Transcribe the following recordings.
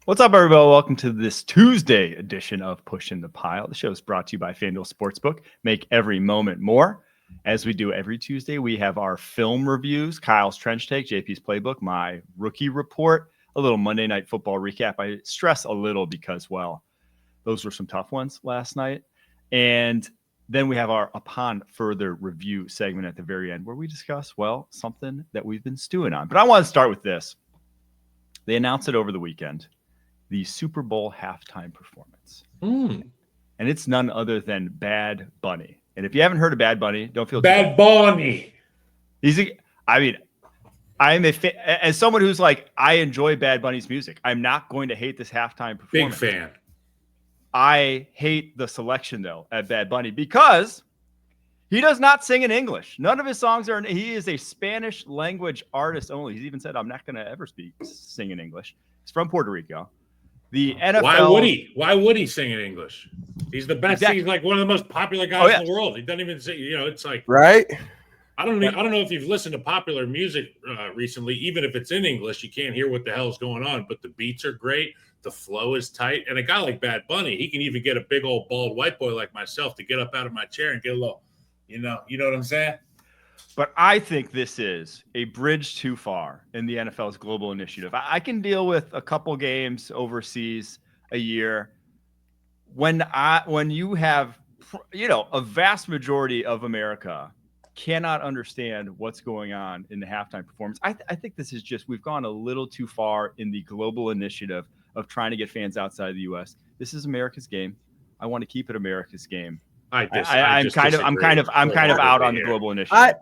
What's up, everybody? Welcome to this Tuesday edition of Pushing the Pile. The show is brought to you by FanDuel Sportsbook. Make every moment more. As we do every Tuesday, we have our film reviews, Kyle's Trench Take, JP's Playbook, my rookie report, a little Monday Night Football recap. I stress a little because, well, those were some tough ones last night. And then we have our Upon Further Review segment at the very end where we discuss, well, something that we've been stewing on. But I want to start with this. They announced it over the weekend. The Super Bowl halftime performance. And it's none other than Bad Bunny. And if you haven't heard of Bad Bunny, don't feel Bad Bunny. I'm a fan. As someone who's like, I enjoy Bad Bunny's music. I'm not going to hate this halftime performance. Big fan. I hate the selection, though, at Bad Bunny because he does not sing in English. None of his songs are. He is a Spanish language artist only. He's even said, I'm not going to ever sing in English. He's from Puerto Rico. The NFL. Why would he sing in English? He's the best. Exactly. He's like one of the most popular guys in the world. He doesn't even say. It's like right. I don't know if you've listened to popular music recently. Even if it's in English, you can't hear what the hell is going on. But the beats are great. The flow is tight. And a guy like Bad Bunny, he can even get a big old bald white boy like myself to get up out of my chair and get a little, you know what I'm saying? But I think this is a bridge too far in the NFL's global initiative. I can deal with a couple games overseas a year. When you have, a vast majority of America cannot understand what's going on in the halftime performance. I think this is we've gone a little too far in the global initiative of trying to get fans outside of the U.S. This is America's game. I want to keep it America's game. I'm kind of out on the global initiative.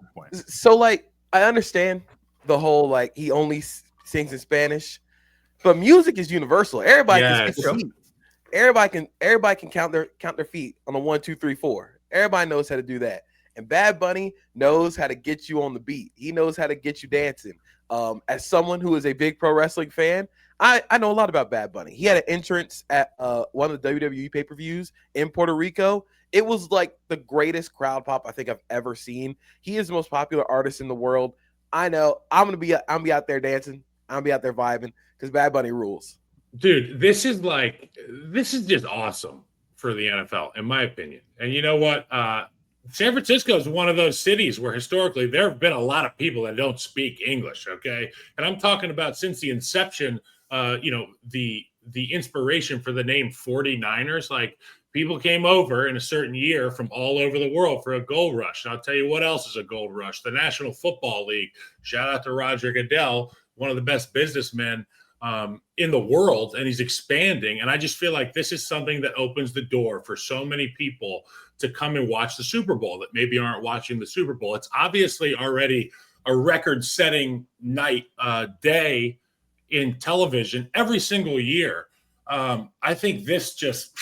I understand the whole he only sings in Spanish, but music is universal. Everybody can speak their feet. Everybody can count their feet on a 1, 2, 3, 4. Everybody knows how to do that. And Bad Bunny knows how to get you on the beat. He knows how to get you dancing. As someone who is a big pro wrestling fan, I know a lot about Bad Bunny. He had an entrance at one of the WWE pay-per-views in Puerto Rico. It was like the greatest crowd pop I think I've ever seen. He is the most popular artist in the world. I know I'm gonna be out there dancing. I'm gonna be out there vibing because Bad Bunny rules. Dude, this is just awesome for the NFL, in my opinion. And you know what? San Francisco is one of those cities where historically there have been a lot of people that don't speak English. Okay, and I'm talking about since the inception. The inspiration for the name 49ers, like people came over in a certain year from all over the world for a gold rush. And I'll tell you what else is a gold rush. The National Football League. Shout out to Roger Goodell, one of the best businessmen in the world, and he's expanding. And I just feel like this is something that opens the door for so many people to come and watch the Super Bowl that maybe aren't watching the Super Bowl. It's obviously already a record-setting day in television every single year. I think this just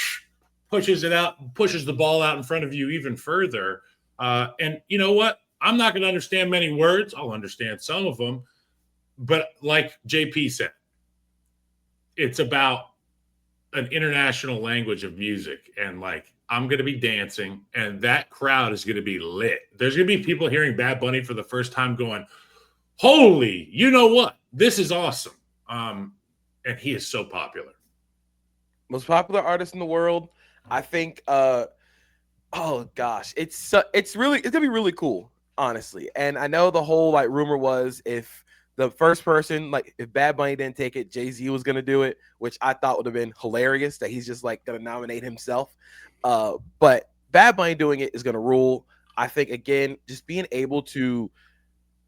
pushes the ball out in front of you even further. And you know what? I'm not going to understand many words. I'll understand some of them. But like JP said, it's about an international language of music. And I'm going to be dancing, and that crowd is going to be lit. There's going to be people hearing Bad Bunny for the first time going, holy, you know what? This is awesome. And he is so popular. Most popular artist in the world. I think it's gonna be really cool, honestly. And I know the whole rumor was if the first person, if Bad Bunny didn't take it, Jay-Z was gonna do it, which I thought would have been hilarious that he's just gonna nominate himself. But Bad Bunny doing it is gonna rule. I think again, just being able to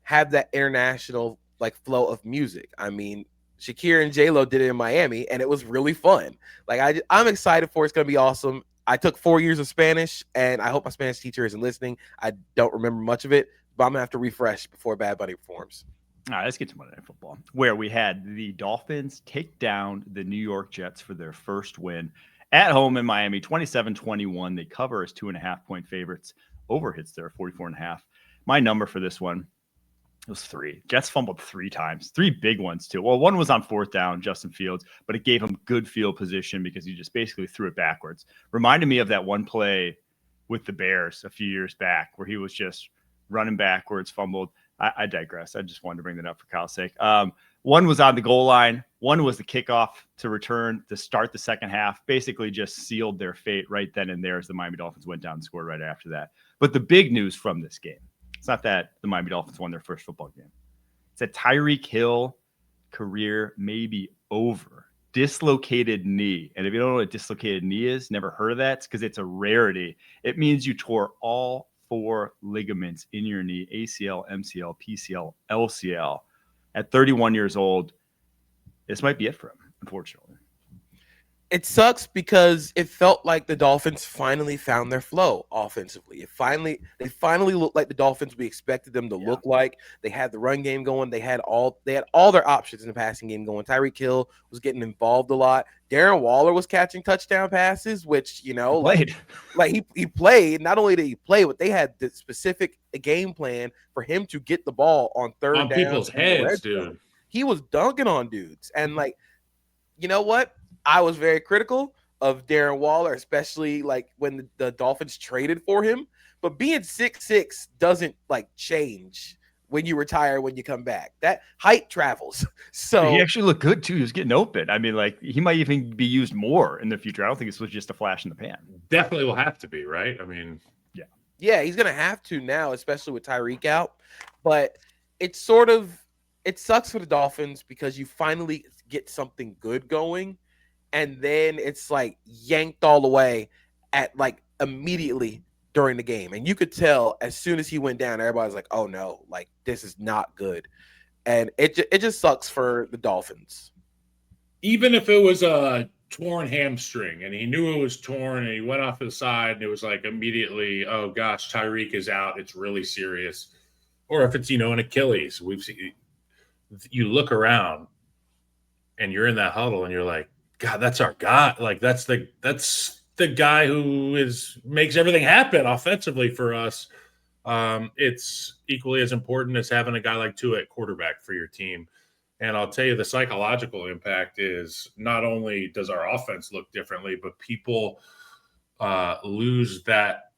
have that international flow of music. I mean, Shakira and J-Lo did it in Miami, and it was really fun. I'm excited for it. It's going to be awesome. I took 4 years of Spanish, and I hope my Spanish teacher isn't listening. I don't remember much of it, but I'm going to have to refresh before Bad Bunny performs. All right, let's get to Monday Night Football, where we had the Dolphins take down the New York Jets for their first win at home in Miami, 27-21. They cover as 2.5-point favorites. Over hits there, 44.5. My number for this one, it was 3. Jets fumbled 3 times, 3 big ones too. Well, one was on 4th down, Justin Fields, but it gave him good field position because he just basically threw it backwards. Reminded me of that one play with the Bears a few years back where he was just running backwards, fumbled. I digress. I just wanted to bring that up for Kyle's sake. One was on the goal line. One was the kickoff to return to start the second half. Basically just sealed their fate right then and there as the Miami Dolphins went down and scored right after that. But the big news from this game, it's not that the Miami Dolphins won their first football game. It's that Tyreek Hill career may be over. Dislocated knee. And if you don't know what a dislocated knee is, never heard of that, it's because it's a rarity. It means you tore all 4 ligaments in your knee, ACL, MCL, PCL, LCL. At 31 years old, this might be it for him, unfortunately. It sucks because it felt like the Dolphins finally found their flow offensively. They finally looked like the Dolphins we expected them to look like. They had the run game going. They had all their options in the passing game going. Tyreek Hill was getting involved a lot. Darren Waller was catching touchdown passes, which, you know, he played. Not only did he play, but they had the specific game plan for him to get the ball on third down. On people's heads, dude. He was dunking on dudes. And, like, you know what? I was very critical of Darren Waller, especially like when the Dolphins traded for him. But being 6'6" doesn't like change when you retire, when you come back. That height travels. So he actually looked good too. He was getting open. I mean, like, he might even be used more in the future. I don't think this was just a flash in the pan. Definitely will have to be, right? I mean, yeah, he's gonna have to now, especially with Tyreek out. But it sucks for the Dolphins because you finally get something good going. And then it's like yanked all the way at like immediately during the game. And you could tell as soon as he went down, everybody's like, oh no, like this is not good. And it just sucks for the Dolphins. Even if it was a torn hamstring and he knew it was torn and he went off to the side and it was like immediately, oh gosh, Tyreek is out. It's really serious. Or if it's, an Achilles, you look around and you're in that huddle and you're like, God, that's our guy. Like that's the guy who makes everything happen offensively for us. It's equally as important as having a guy like Tua at quarterback for your team. And I'll tell you, the psychological impact is not only does our offense look differently, but people lose that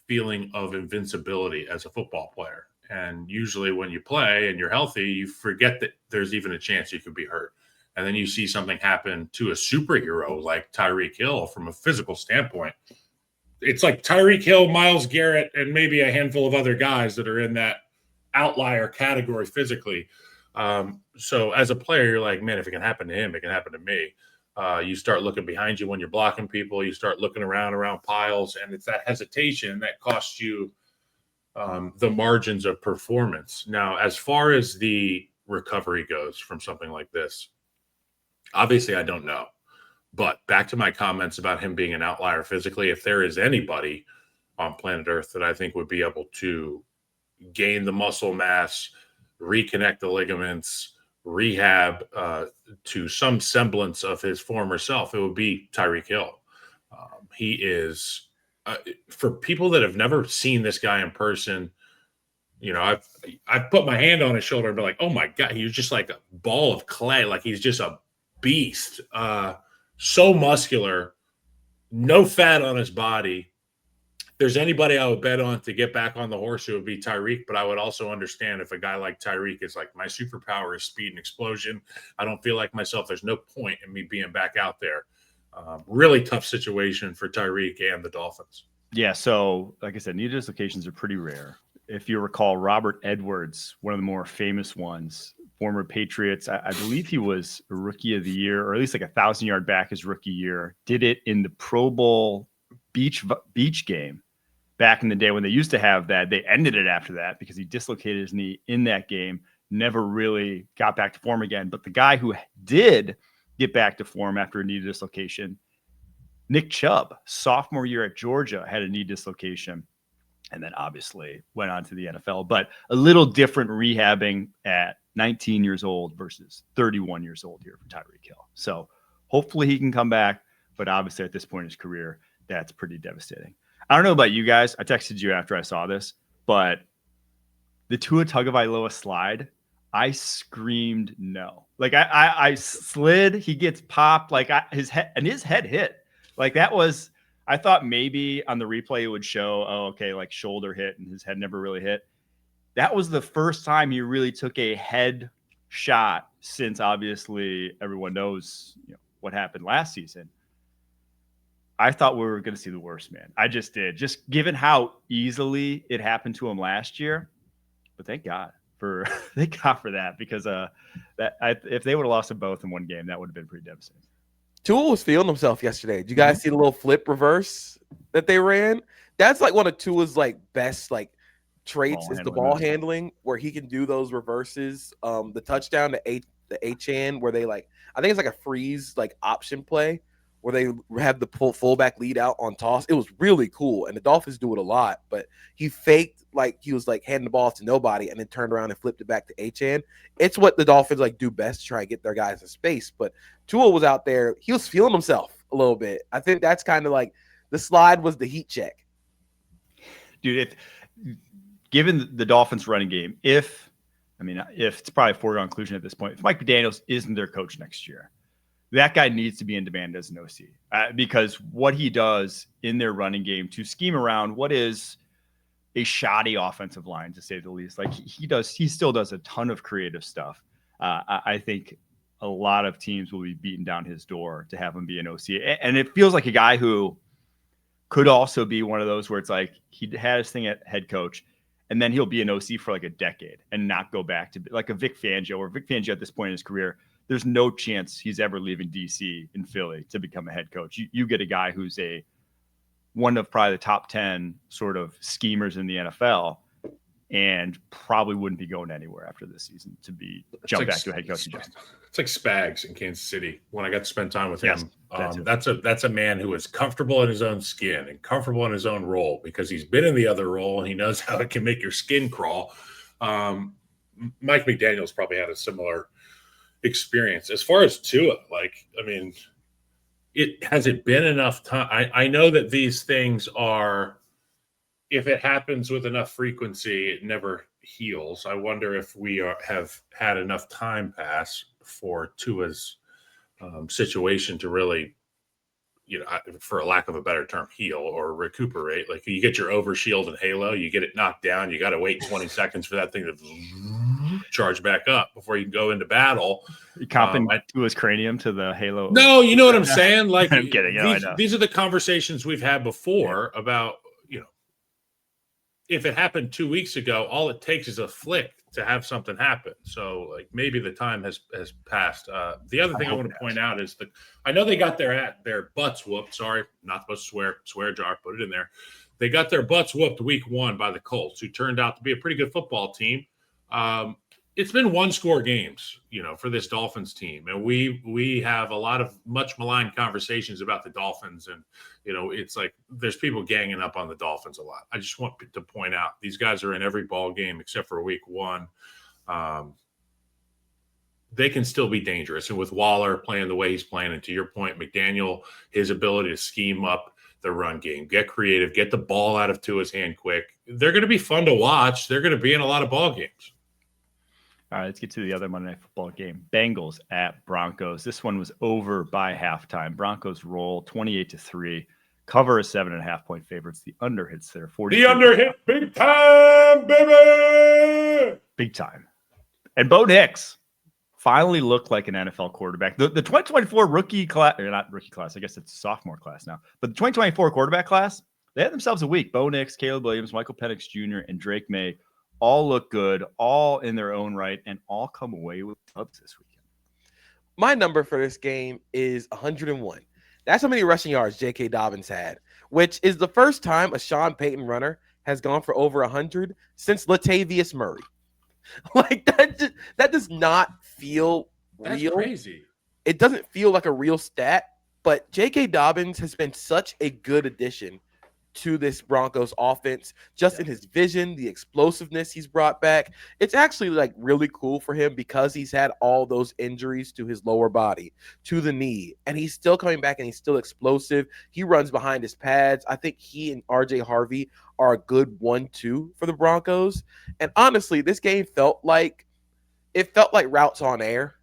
feeling of invincibility as a football player. And usually when you play and you're healthy, you forget that there's even a chance you could be hurt. And then you see something happen to a superhero like Tyreek Hill from a physical standpoint. It's like Tyreek Hill, Myles Garrett, and maybe a handful of other guys that are in that outlier category physically. So as a player, you're like, man, if it can happen to him, it can happen to me. You start looking behind you when you're blocking people. You start looking around piles, and it's that hesitation that costs you the margins of performance. Now, as far as the recovery goes from something like this, obviously, I don't know. But back to my comments about him being an outlier physically, if there is anybody on planet Earth that I think would be able to gain the muscle mass, reconnect the ligaments, rehab to some semblance of his former self, it would be Tyreek Hill. He is, for people that have never seen this guy in person, I've put my hand on his shoulder and be like, oh my God, he's just like a ball of clay. Like he's just a beast, so muscular, no fat on his body. If there's anybody I would bet on to get back on the horse, it would be Tyreek. But I would also understand if a guy like Tyreek is like, my superpower is speed and explosion, I don't feel like myself, there's no point in me being back out there. Really tough situation for Tyreek and the Dolphins. Yeah, so like I said, knee dislocations are pretty rare. If you recall, Robert Edwards, one of the more famous ones, former Patriots, I believe he was a rookie of the year, or at least like 1,000-yard back his rookie year, did it in the Pro Bowl beach game back in the day when they used to have that. They ended it after that because he dislocated his knee in that game, never really got back to form again. But the guy who did get back to form after a knee dislocation, Nick Chubb, sophomore year at Georgia, had a knee dislocation. And then obviously went on to the NFL, but a little different rehabbing at 19 years old versus 31 years old here for Tyreek Hill. So hopefully he can come back, but obviously at this point in his career, that's pretty devastating. I don't know about you guys. I texted you after I saw this, but the Tua Tagovailoa slide, I screamed no. Like I slid, he gets popped, like his head hit. Like that was, I thought maybe on the replay it would show, oh, okay, like shoulder hit and his head never really hit. That was the first time he really took a head shot since obviously everyone knows what happened last season. I thought we were going to see the worst, man. I just did, just given how easily it happened to him last year. But thank God for that, because if they would have lost them both in one game, that would have been pretty devastating. Tua was feeling himself yesterday. Did you guys see the little flip reverse that they ran? That's like one of Tua's like best like traits is the ball handling, where he can do those reverses. The touchdown to the H-N where they like, I think it's like a freeze like option play where they have the fullback lead out on toss. It was really cool, and the Dolphins do it a lot. But he faked like he was like handing the ball off to nobody, and then turned around and flipped it back to H-N. It's what the Dolphins like do best to try and get their guys in space. But Tua was out there; he was feeling himself a little bit. I think that's kind of like the slide was the heat check. Dude, given the Dolphins running game, if it's probably a foregone conclusion at this point, if Mike McDaniels isn't their coach next year, that guy needs to be in demand as an OC, because what he does in their running game to scheme around what is a shoddy offensive line, to say the least, like he still does a ton of creative stuff. I think a lot of teams will be beating down his door to have him be an OC. And it feels like a guy who could also be one of those where it's like he had his thing at head coach, and then he'll be an OC for like a decade and not go back to like a Vic Fangio, or Vic Fangio at this point in his career. There's no chance he's ever leaving DC in Philly to become a head coach. You get a guy who's one of probably the top 10 sort of schemers in the NFL, and probably wouldn't be going anywhere after this season to jump back to a head coaching job. It's like Spags in Kansas City when I got to spend time with him. That's That's a man who is comfortable in his own skin and comfortable in his own role, because he's been in the other role and he knows how it can make your skin crawl. Mike McDaniels probably had a similar experience. As far as Tua, it been enough time. I know that these things are, if it happens with enough frequency, it never heals. I wonder if we have had enough time pass for Tua's situation to really, for a lack of a better term, heal or recuperate. Like you get your overshield and halo, you get it knocked down, you got to wait 20 seconds for that thing to charge back up before you can go into battle. You copping Tua's cranium to the halo. No, you know what I'm saying? Like I'm kidding. These are the conversations we've had before about, if it happened 2 weeks ago, all it takes is a flick to have something happen. So like maybe the time has passed. The other thing I want to point out is I know they got their butts whooped. Sorry, not supposed to swear jar, put it in there. They got their butts whooped week 1 by the Colts, who turned out to be a pretty good football team. It's been 1-score games, for this Dolphins team. And we have a lot of much maligned conversations about the Dolphins. And, it's like there's people ganging up on the Dolphins a lot. I just want to point out these guys are in every ball game except for week 1. They can still be dangerous. And with Waller playing the way he's playing, and to your point, McDaniel, his ability to scheme up the run game, get creative, get the ball out of Tua's hand quick. They're going to be fun to watch. They're going to be in a lot of ball games. All right, let's get to the other Monday Night Football game. Bengals at Broncos. This one was over by halftime. Broncos roll 28-3. Cover a 7.5-point favorites. The under hits there. 40. The under hit big time, baby. Big time. And Bo Nix finally looked like an NFL quarterback. The 2024 rookie class, or not rookie class, I guess it's sophomore class now. But the 2024 quarterback class, they had themselves a week. Bo Nix, Caleb Williams, Michael Penix Jr., and Drake May all look good, all in their own right, and all come away with dubs this weekend. My number for this game is 101. That's how many rushing yards J.K. Dobbins had, which is the first time a Sean Payton runner has gone for over 100 since Latavius Murray. Like that does not feel real. That's crazy. It doesn't feel like a real stat, but J.K. Dobbins has been such a good addition to this Broncos offense, just in his vision, the explosiveness he's brought back. It's actually like really cool for him because he's had all those injuries to his lower body, to the knee, and he's still coming back and he's still explosive. He runs behind his pads. I think he and RJ Harvey are a good 1-2 for the Broncos. And honestly, this game felt like routes on air.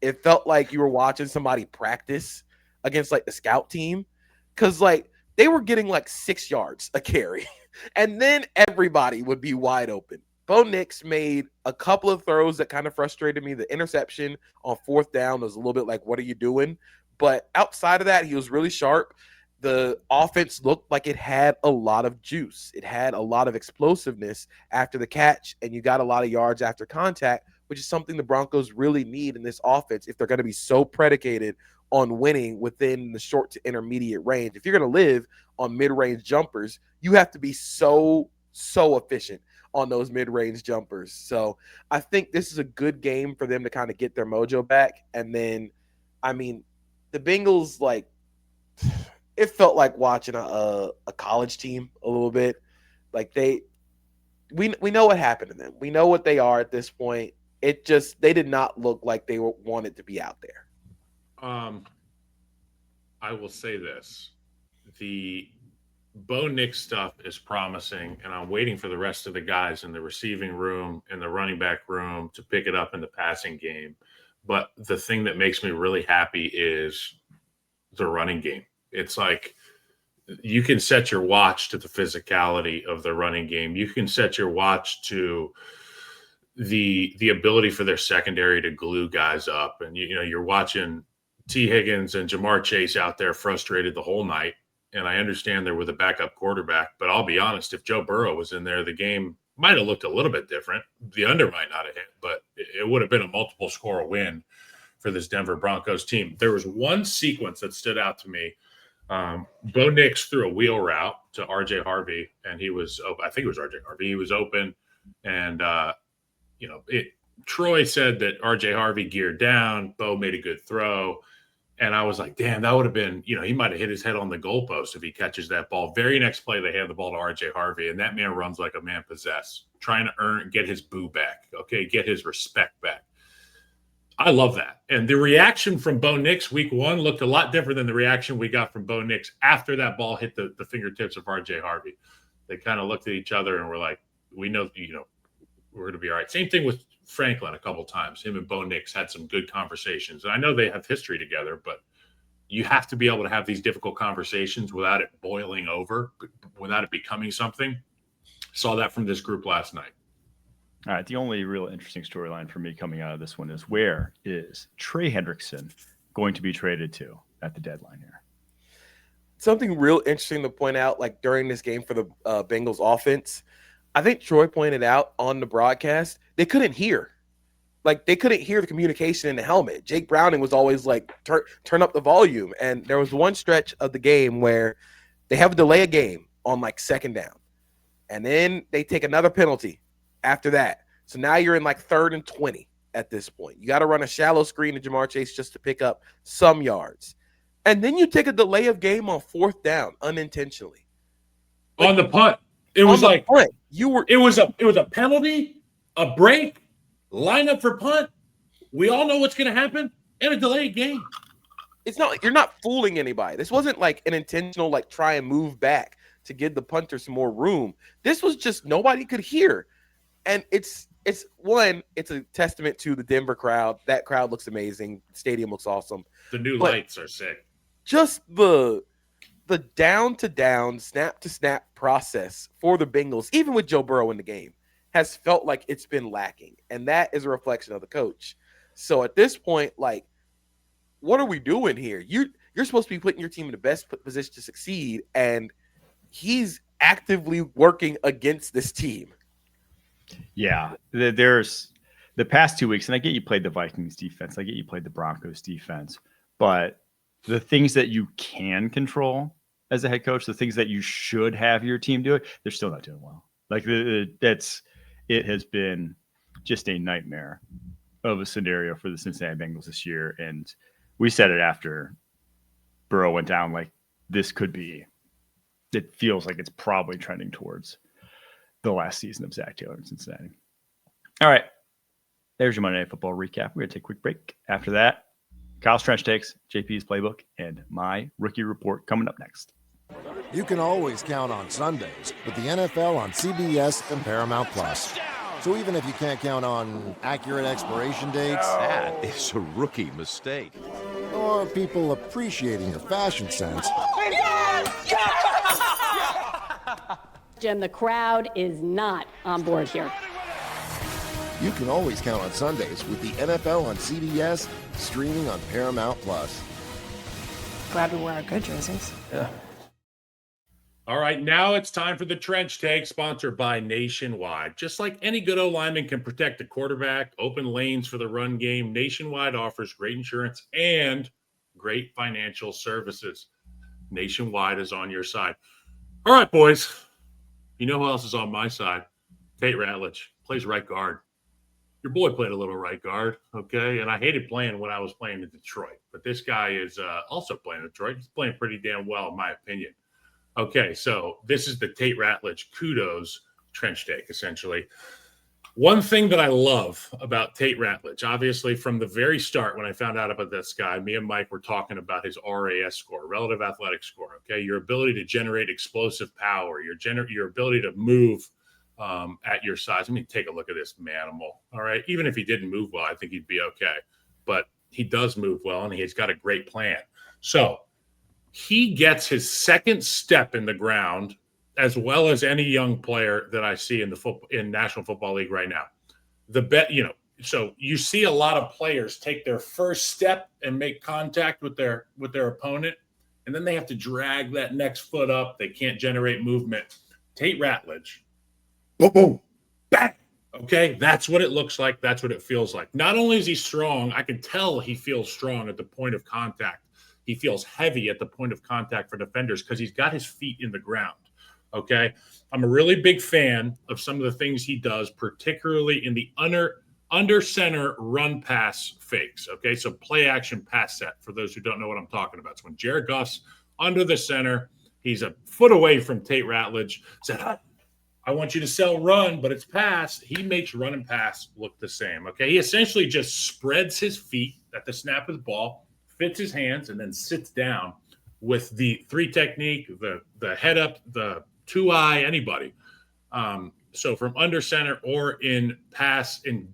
It felt like you were watching somebody practice against like the scout team, because like they were getting like 6 yards a carry, and then everybody would be wide open. Bo Nix made a couple of throws that kind of frustrated me. The interception on 4th down was a little bit like, what are you doing? But outside of that, he was really sharp. The offense looked like it had a lot of juice. It had a lot of explosiveness after the catch, and you got a lot of yards after contact, which is something the Broncos really need in this offense if they're going to be so predicated on winning within the short to intermediate range. If you're going to live on mid-range jumpers, you have to be so efficient on those mid-range jumpers. So I think this is a good game for them to kind of get their mojo back. And then, I mean, the Bengals, like, it felt like watching a college team a little bit. Like we know what happened to them. We know what they are at this point. It just, they did not look like they wanted to be out there. I will say this. The Bo Nix stuff is promising, and I'm waiting for the rest of the guys in the receiving room and the running back room to pick it up in the passing game. But the thing that makes me really happy is the running game. It's like you can set your watch to the physicality of the running game. You can set your watch to the ability for their secondary to glue guys up. And, you know, you're watching T. Higgins and Jamar Chase out there frustrated the whole night. And I understand they're with a backup quarterback, but I'll be honest, if Joe Burrow was in there, the game might have looked a little bit different. The under might not have hit, but it would have been a multiple score win for this Denver Broncos team. There was one sequence that stood out to me. Bo Nix threw a wheel route to RJ Harvey, and he was open. I think it was RJ Harvey. He was open, and Troy said that RJ Harvey geared down. Bo made a good throw. And I was like, damn, that would have been, he might have hit his head on the goalpost if he catches that ball. Very next play, they hand the ball to RJ Harvey, and that man runs like a man possessed, trying to get his boo back, get his respect back. I love that. And the reaction from Bo Nix week 1 looked a lot different than the reaction we got from Bo Nix after that ball hit the fingertips of RJ Harvey. They kind of looked at each other and were like, we know, we're going to be all right. Same thing with Franklin a couple times. Him and Bo Nix had some good conversations. And I know they have history together, but you have to be able to have these difficult conversations without it boiling over, without it becoming something. Saw that from this group last night. All right. The only real interesting storyline for me coming out of this one is, where is Trey Hendrickson going to be traded to at the deadline here? Something real interesting to point out, like during this game for the Bengals offense, I think Troy pointed out on the broadcast, they couldn't hear. Like, they couldn't hear the communication in the helmet. Jake Browning was always like, turn up the volume. And there was one stretch of the game where they have a delay of game on like 2nd down. And then they take another penalty after that. So now you're in like 3rd and 20 at this point. You got to run a shallow screen to Jamar Chase just to pick up some yards. And then you take a delay of game on 4th down unintentionally. Like, on the punt. It was like punt. It was a penalty, a break, line up for punt. We all know what's going to happen, and a delayed game. It's not like you're not fooling anybody. This wasn't like an intentional like try and move back to give the punter some more room. This was just nobody could hear, and it's a testament to the Denver crowd. That crowd looks amazing. Stadium looks awesome. The new lights are sick. Just the down to down, snap to snap process for the Bengals, even with Joe Burrow in the game, has felt like it's been lacking. And that is a reflection of the coach. So at this point, like, what are we doing here? You're supposed to be putting your team in the best position to succeed, and he's actively working against this team. Yeah, there's the past 2 weeks, and I get you played the Vikings defense. I get you played the Broncos defense. But the things that you can control as a head coach, the things that you should have your team doing, they're still not doing well. Like, it has been just a nightmare of a scenario for the Cincinnati Bengals this year. And we said it after Burrow went down, like, this could be, it feels like it's probably trending towards the last season of Zach Taylor in Cincinnati. All right. There's your Monday Night Football recap. We're going to take a quick break. After that, Kyle's Trench Takes, JP's Playbook, and my rookie report coming up next. You can always count on Sundays with the NFL on CBS and Paramount Plus. So even if you can't count on accurate expiration dates, that is a rookie mistake, or people appreciating your fashion sense, Jim, the crowd is not on board here. You can always count on Sundays with the NFL on CBS, streaming on Paramount+. Glad we wear our good jerseys. Yeah. All right, now it's time for the Trench Take, sponsored by Nationwide. Just like any good O-lineman can protect the quarterback, open lanes for the run game, Nationwide offers great insurance and great financial services. Nationwide is on your side. All right, boys. You know who else is on my side? Tate Ratledge plays right guard. Your boy played a little right guard, okay? And I hated playing when I was playing in Detroit. But this guy is also playing in Detroit. He's playing pretty damn well, in my opinion. Okay, so this is the Tate Ratledge kudos trench take, essentially. One thing that I love about Tate Ratledge, obviously from the very start when I found out about this guy, me and Mike were talking about his RAS score, relative athletic score, okay? Your ability to generate explosive power, your ability to move at your size. I mean, take a look at this manimal, all right? Even if he didn't move well, I think he'd be okay. But he does move well, and he's got a great plan. So he gets his second step in the ground as well as any young player that I see in National Football League right now. So you see a lot of players take their first step and make contact with their opponent, and then they have to drag that next foot up. They can't generate movement. Tate Ratledge, boom, boom, back. Okay, that's what it looks like. That's what it feels like. Not only is he strong, I can tell he feels strong at the point of contact. He feels heavy at the point of contact for defenders because he's got his feet in the ground, okay? I'm a really big fan of some of the things he does, particularly in the under center run pass fakes, okay? So play action pass set, for those who don't know what I'm talking about. So when Jared Goff's under the center, he's a foot away from Tate Ratledge, said, I want you to sell run, but it's pass. He makes run and pass look the same, okay? He essentially just spreads his feet at the snap of the ball, fits his hands, and then sits down with the 3 technique, the head up, the 2-eye, anybody. So from under center or in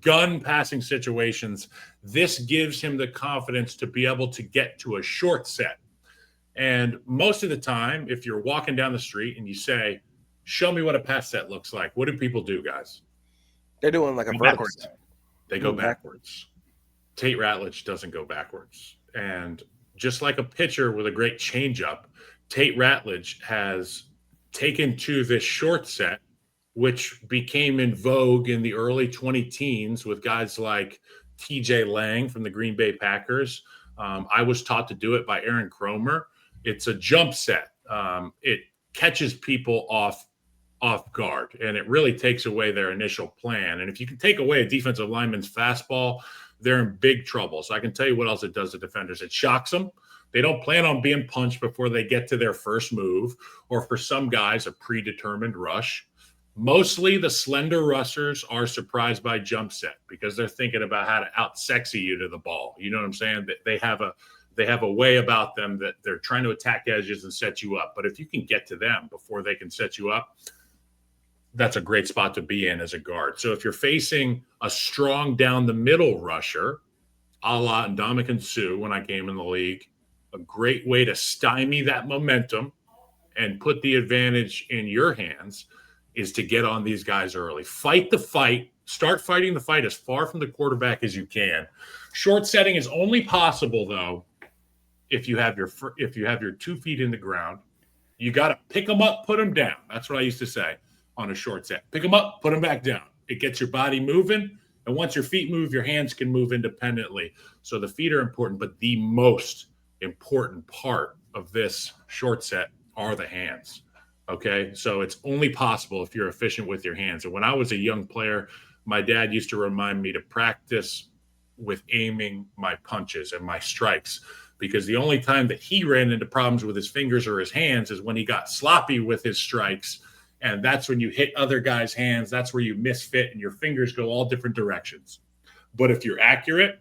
gun passing situations, this gives him the confidence to be able to get to a short set. And most of the time, if you're walking down the street and you say, show me what a pass set looks like, what do people do, guys? They're doing like a vertical set. They go backwards. Tate Ratledge doesn't go backwards. And just like a pitcher with a great changeup, Tate Ratledge has taken to this short set, which became in vogue in the early 2010s with guys like TJ Lang from the Green Bay Packers. I was taught to do it by Aaron Cromer. It's a jump set. It catches people off guard, and it really takes away their initial plan. And if you can take away a defensive lineman's fastball, they're in big trouble. So I can tell you what else it does to defenders. It shocks them. They don't plan on being punched before they get to their first move, or for some guys, a predetermined rush. Mostly the slender rushers are surprised by jump set because they're thinking about how to out-sexy you to the ball. You know what I'm saying? They have a way about them that they're trying to attack edges and set you up. But if you can get to them before they can set you up, that's a great spot to be in as a guard. So if you're facing a strong down the middle rusher, a la Ndamukong Suh when I came in the league, a great way to stymie that momentum and put the advantage in your hands is to get on these guys early. Fight the fight. Start fighting the fight as far from the quarterback as you can. Short setting is only possible, though, if you have your 2 feet in the ground. You got to pick them up, put them down. That's what I used to say on a short set. Pick them up, put them back down. It gets your body moving, and once your feet move, your hands can move independently. So the feet are important, but the most important part of this short set are the hands, okay? So it's only possible if you're efficient with your hands. And when I was a young player, my dad used to remind me to practice with aiming my punches and my strikes, because the only time that he ran into problems with his fingers or his hands is when he got sloppy with his strikes. And that's when you hit other guys' hands. That's where you misfit and your fingers go all different directions. But if you're accurate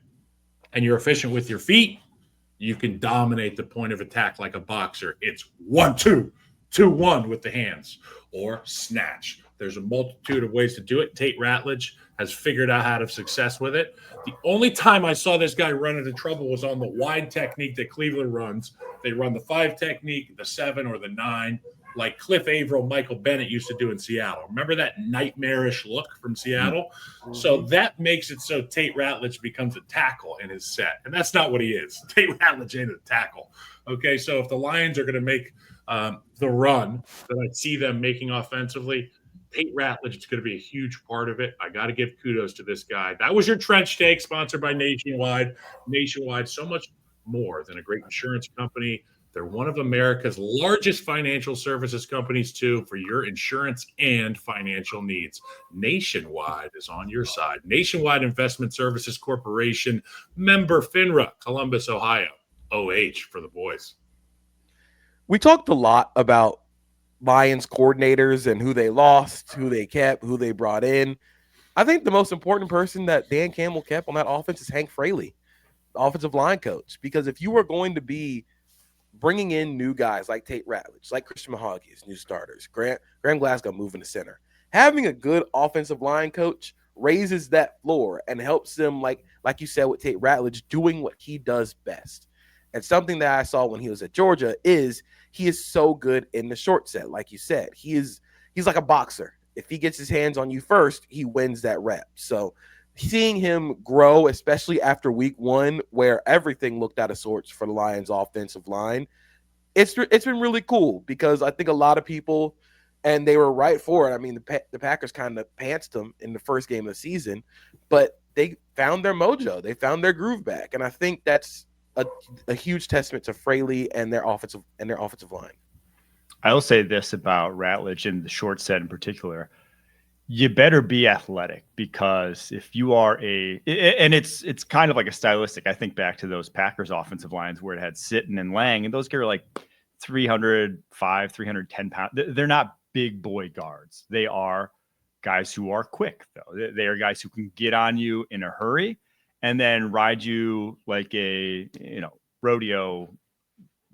and you're efficient with your feet, you can dominate the point of attack like a boxer. It's 1-2, 2-1 with the hands, or snatch. There's a multitude of ways to do it. Tate Ratledge has figured out how to have success with it. The only time I saw this guy run into trouble was on the wide technique that Cleveland runs. They run the 5 technique, the 7, or the 9. like Cliff Averill, Michael Bennett used to do in Seattle. Remember that nightmarish look from Seattle? Mm-hmm. So that makes it so Tate Ratledge becomes a tackle in his set. And that's not what he is. Tate Ratledge ain't a tackle. Okay, so if the Lions are going to make the run that I see them making offensively, Tate Ratledge is going to be a huge part of it. I got to give kudos to this guy. That was your Trench Take, sponsored by Nationwide. Nationwide, so much more than a great insurance company. They're one of America's largest financial services companies, too, for your insurance and financial needs. Nationwide is on your side. Nationwide Investment Services Corporation, member FINRA, Columbus, Ohio. OH for the boys. We talked a lot about Lions coordinators and who they lost, who they kept, who they brought in. I think the most important person that Dan Campbell kept on that offense is Hank Fraley, the offensive line coach. Because if you are going to be bringing in new guys like Tate Ratledge, like Christian Mahogany as new starters, Graham Glasgow moving to center, having a good offensive line coach raises that floor and helps them, like you said with Tate Ratledge, doing what he does best. And something that I saw when he was at Georgia is he is so good in the short set. Like you said, he's like a boxer. If he gets his hands on you first, he wins that rep. So seeing him grow, especially after week one, where everything looked out of sorts for the Lions offensive line, it's been really cool because I think a lot of people, and they were right for it. I mean, the Packers kind of pantsed them in the first game of the season, but they found their mojo. They found their groove back. And I think that's a huge testament to Fraley and their offensive line. I will say this about Ratledge and the short set in particular. You better be athletic, because if you are and it's kind of like a stylistic. I think back to those Packers offensive lines where it had Sitton and Lang, and those guys are like 305, 310 pounds. They're not big boy guards. They are guys who are quick, though. They are guys who can get on you in a hurry and then ride you like a rodeo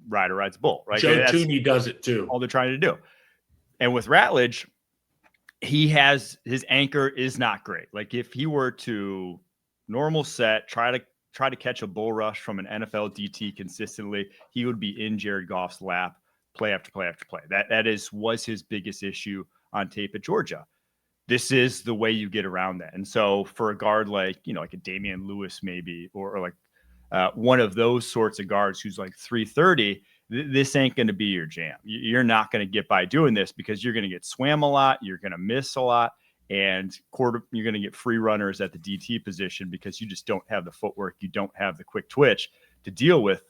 rider rides a bull, right? Joe Tooney does it too. All they're trying to do. And with Ratledge, his anchor is not great. Like if he were to normal set, try to catch a bull rush from an NFL DT consistently, he would be in Jared Goff's lap play after play after play. That was his biggest issue on tape at Georgia. This is the way you get around that. And so for a guard like a Damian Lewis maybe, or like one of those sorts of guards who's like 330, this ain't going to be your jam. You're not going to get by doing this because you're going to get swam a lot. You're going to miss a lot. And you're going to get free runners at the DT position because you just don't have the footwork. You don't have the quick twitch to deal with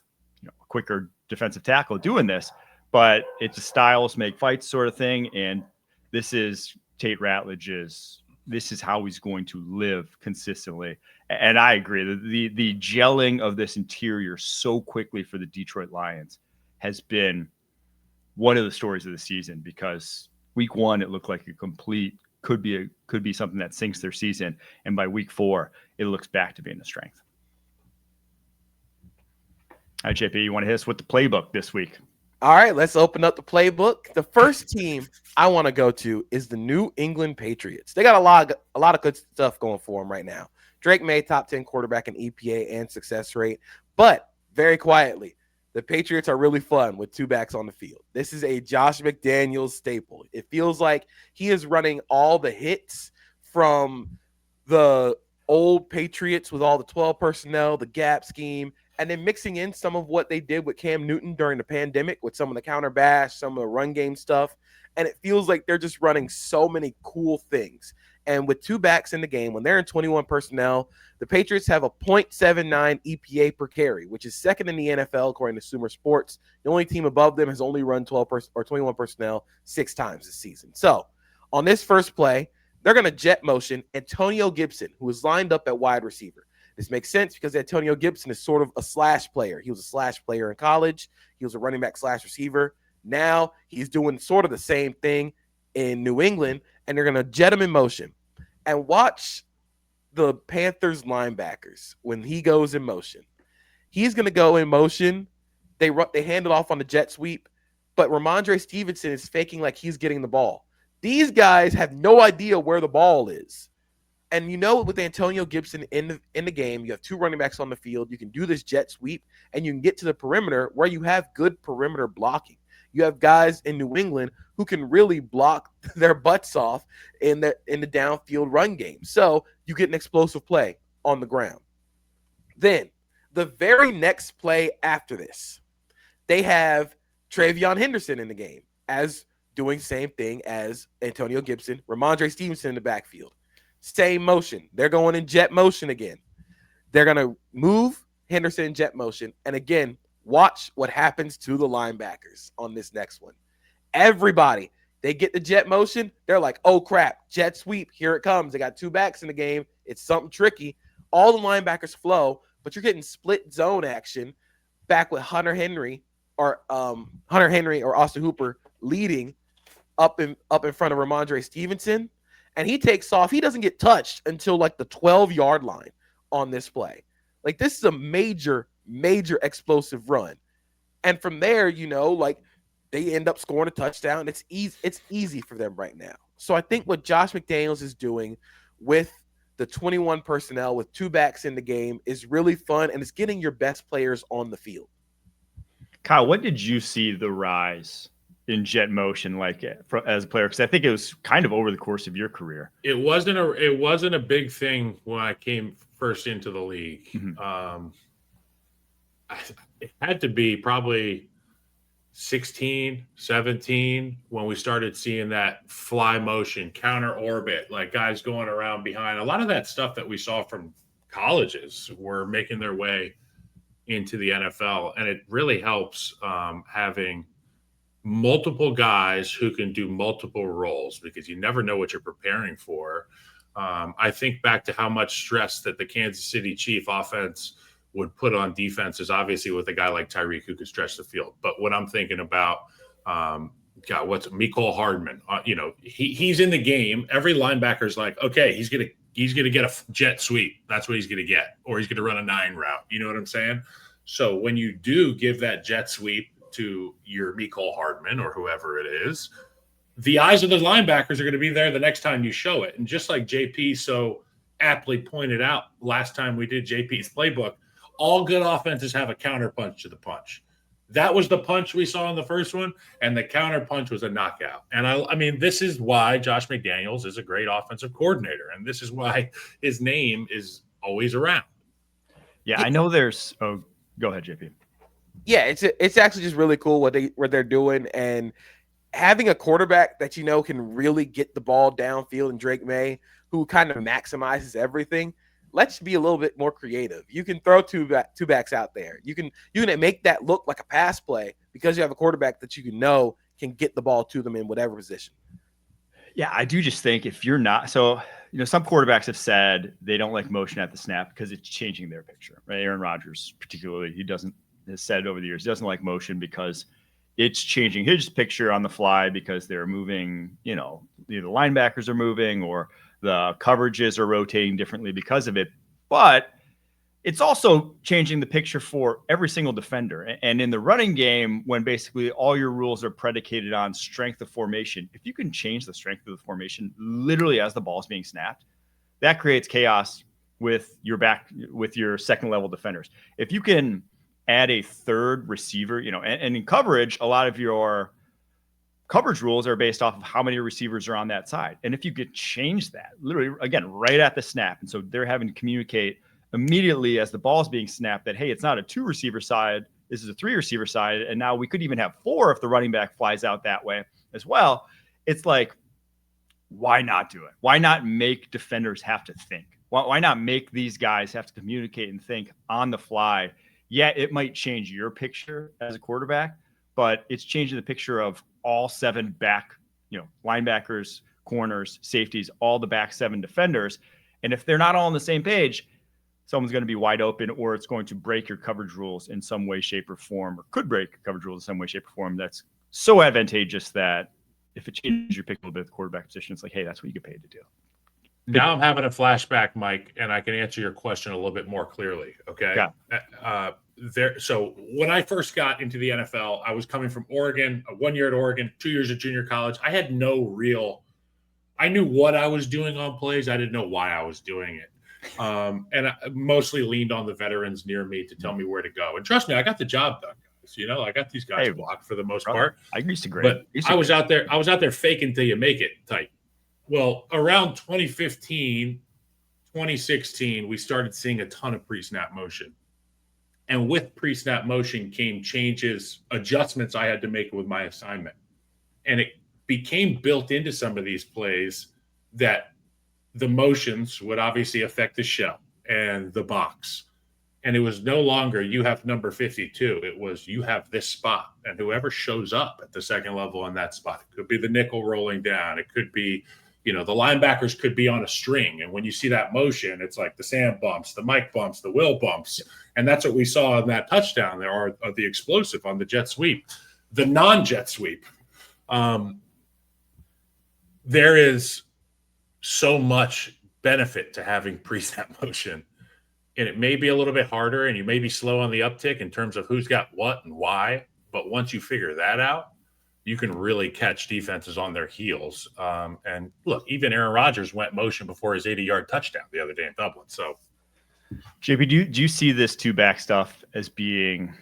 a quicker defensive tackle doing this. But it's a styles make fights sort of thing. And this is Tate Ratledge's. This is how he's going to live consistently. And I agree. The gelling of this interior so quickly for the Detroit Lions has been one of the stories of the season, because week one, it looked like could be something that sinks their season. And by week 4, it looks back to being a strength. All right, JP, you want to hit us with the playbook this week? All right, let's open up the playbook. The first team I want to go to is the New England Patriots. They got a lot of good stuff going for them right now. Drake May, top 10 quarterback in EPA and success rate. But very quietly, the Patriots are really fun with 2 backs on the field. This is a Josh McDaniels staple. It feels like he is running all the hits from the old Patriots with all the 12 personnel, the gap scheme, and then mixing in some of what they did with Cam Newton during the pandemic with some of the counter bash, some of the run game stuff. And it feels like they're just running so many cool things. And with 2 backs in the game, when they're in 21 personnel, the Patriots have a 0.79 EPA per carry, which is second in the NFL according to Sumer Sports. The only team above them has only run 21 personnel 6 times this season. So on this first play, they're going to jet motion Antonio Gibson, who is lined up at wide receiver. This makes sense because Antonio Gibson is sort of a slash player. He was a slash player in college. He was a running back slash receiver. Now he's doing sort of the same thing in New England, and they're going to jet him in motion. And watch the Panthers linebackers when he goes in motion. He's going to go in motion. They hand it off on the jet sweep, but Ramondre Stevenson is faking like he's getting the ball. These guys have no idea where the ball is. And with Antonio Gibson in the game, you have 2 running backs on the field. You can do this jet sweep, and you can get to the perimeter where you have good perimeter blocking. You have guys in New England who can really block their butts off in the downfield run game. So you get an explosive play on the ground. Then the very next play after this, they have Travion Henderson in the game as doing same thing as Antonio Gibson, Ramondre Stevenson in the backfield. Same motion. They're going in jet motion again. They're going to move Henderson in jet motion. And again, watch what happens to the linebackers on this next one. Everybody, they get the jet motion. They're like, oh, crap, jet sweep. Here it comes. They got two backs in the game. It's something tricky. All the linebackers flow, but you're getting split zone action back with Hunter Henry or Austin Hooper leading up in front of Ramondre Stevenson. And he takes off. He doesn't get touched until like the 12-yard line on this play. Like, this is a major explosive run. And from there, like, they end up scoring a touchdown. It's easy for them right now. So I think what Josh McDaniels is doing with the 21 personnel with two backs in the game is really fun, and it's getting your best players on the field. Kyle, what did you see the rise in jet motion like as a player? Because I think it was kind of over the course of your career. It wasn't a big thing when I came first into the league. Mm-hmm. It had to be probably 16, 17 when we started seeing that fly motion, counter orbit, like guys going around behind. A lot of that stuff that we saw from colleges were making their way into the NFL, and it really helps having multiple guys who can do multiple roles, because you never know what you're preparing for. I think back to how much stress that the Kansas City Chief offense would put on defenses, obviously with a guy like Tyreek who could stretch the field. But what I'm thinking about, what's Mecole Hardman? He's in the game. Every linebacker's like, okay, he's gonna get a jet sweep. That's what he's gonna get, or he's gonna run a 9 route. You know what I'm saying? So when you do give that jet sweep to your Mecole Hardman or whoever it is, the eyes of the linebackers are going to be there the next time you show it. And just like JP so aptly pointed out last time we did JP's Playbook, all good offenses have a counter punch to the punch. That was the punch we saw in the first one, and the counter punch was a knockout. And I mean, this is why Josh McDaniels is a great offensive coordinator, and this is why his name is always around. Yeah, I know there's – oh, go ahead, JP. Yeah, it's actually just really cool what they're doing, and having a quarterback that can really get the ball downfield, and Drake May, who kind of maximizes everything. Let's be a little bit more creative. You can throw two backs out there. You can make that look like a pass play because you have a quarterback that can get the ball to them in whatever position. Yeah, I do just think if you're not – so, some quarterbacks have said they don't like motion at the snap because it's changing their picture. Right? Aaron Rodgers particularly, has said over the years he doesn't like motion because it's changing his picture on the fly because they're moving, either the linebackers are moving or the coverages are rotating differently because of it. But it's also changing the picture for every single defender. And in the running game, when basically all your rules are predicated on strength of formation, if you can change the strength of the formation literally as the ball is being snapped, that creates chaos with your second level defenders. If you can add a third receiver, and in coverage, a lot of your coverage rules are based off of how many receivers are on that side. And if you could change that literally, again, right at the snap, and so they're having to communicate immediately as the ball is being snapped that, hey, it's not a 2 receiver side, this is a 3 receiver side, and now we could even have 4 if the running back flies out that way as well. It's like, why not do it? Why not make defenders have to think? Why not make these guys have to communicate and think on the fly? Yeah, it might change your picture as a quarterback, but it's changing the picture of all 7 back, linebackers, corners, safeties, all the back 7 defenders. And if they're not all on the same page, someone's going to be wide open, or it's going to break your coverage rules in some way, shape, or form, or could break coverage rules in some way, shape, or form. That's so advantageous that if it changes your pick a little bit at the quarterback position, it's like, hey, that's what you get paid to do. Now I'm having a flashback, Mike, and I can answer your question a little bit more clearly. Okay. Yeah. So when I first got into the NFL, I was coming from Oregon, 1 year at Oregon, 2 years at junior college. I had I knew what I was doing on plays. I didn't know why I was doing it. And I mostly leaned on the veterans near me to tell me where to go. And trust me, I got the job done, You know, I got these guys blocked for the most part. I used to grade. But I was out there faking till you make it type. Well, around 2015, 2016, we started seeing a ton of pre-snap motion. And with pre-snap motion came changes, adjustments I had to make with my assignment. And it became built into some of these plays that the motions would obviously affect the shell and the box. And it was no longer you have number 52. It was you have this spot. And whoever shows up at the second level on that spot, it could be the nickel rolling down. It could be, the linebackers could be on a string. And when you see that motion, it's like the Sam bumps, the Mike bumps, the Will bumps. And that's what we saw in that touchdown there, or the explosive on the jet sweep, the non-jet sweep. There is so much benefit to having pre-snap motion. And it may be a little bit harder and you may be slow on the uptick in terms of who's got what and why. But once you figure that out, you can really catch defenses on their heels. And look, even Aaron Rodgers went motion before his 80-yard touchdown the other day in Dublin. So, JP, do you see this two-back stuff as being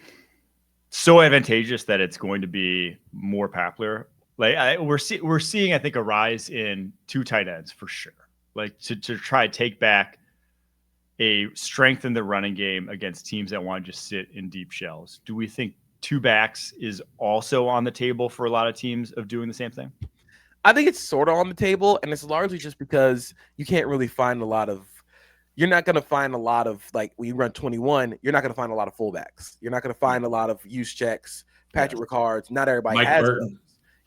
so advantageous that it's going to be more popular? Like we're seeing, I think, a rise in two tight ends for sure. Like to try to take back a strength in the running game against teams that want to just sit in deep shells. Do we think two backs is also on the table for a lot of teams of doing the same thing? I think it's sort of on the table, and it's largely just because you can't really find you're not going to find a lot of, like, when you run 21, you're not going to find a lot of fullbacks. You're not going to find a lot of use checks, Patrick Ricards. Not everybody Mike has Burton. those.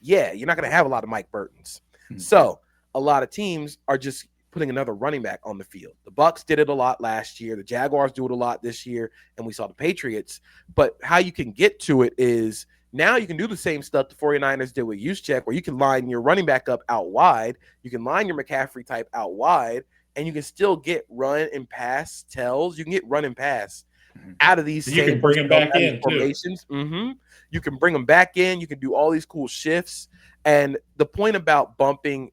Yeah, you're not going to have a lot of Mike Burtons. So a lot of teams are just putting another running back on the field. The Bucs did it a lot last year. The Jaguars do it a lot this year, and we saw the Patriots. But how you can get to it is now you can do the same stuff the 49ers did with use check, where you can line your running back up out wide. You can line your McCaffrey type out wide, and you can still get run and pass tells. You can get run and pass out of these you can bring them back in formations. You can bring them back in. You can do all these cool shifts. And the point about bumping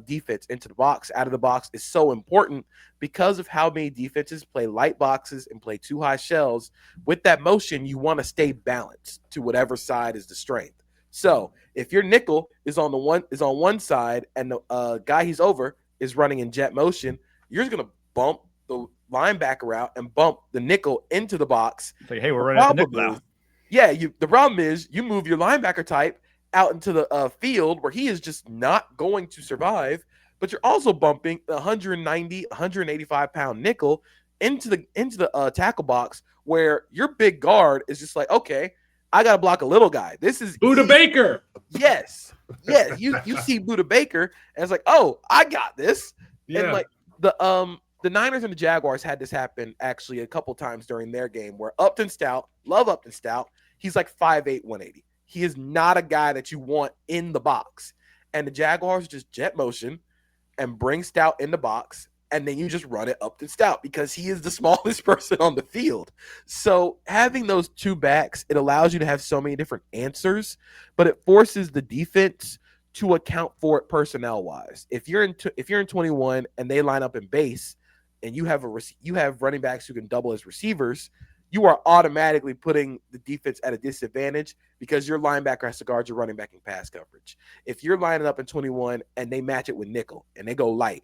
defense into the box, out of the box, is so important because of how many defenses play light boxes and play too high shells. With that motion, you want to stay balanced to whatever side is the strength. So if your nickel is on one side and the guy he's over is running in jet motion, you're just gonna bump the linebacker out and bump the nickel into the box. Like, hey, we're running the nickel now. Yeah, the problem is you move your linebacker type out into the field where he is just not going to survive, but you're also bumping the 190, 185-pound nickel into the tackle box where your big guard is just like, okay, I got to block a little guy. This is Buda Baker. Yes. Yeah, you see Buda Baker and it's like, oh, I got this. Yeah. And like the Niners and the Jaguars had this happen actually a couple times during their game where Upton Stout, love Upton Stout, he's like 5'8", 180. He is not a guy that you want in the box. And the Jaguars just jet motion and bring Stout in the box, and then you just run it up to Stout because he is the smallest person on the field. So having those two backs, it allows you to have so many different answers, but it forces the defense to account for it personnel-wise. If you're in 21 and they line up in base, and you have running backs who can double as receivers, you are automatically putting the defense at a disadvantage because your linebacker has to guard your running back in pass coverage. If you're lining up in 21 and they match it with nickel and they go light,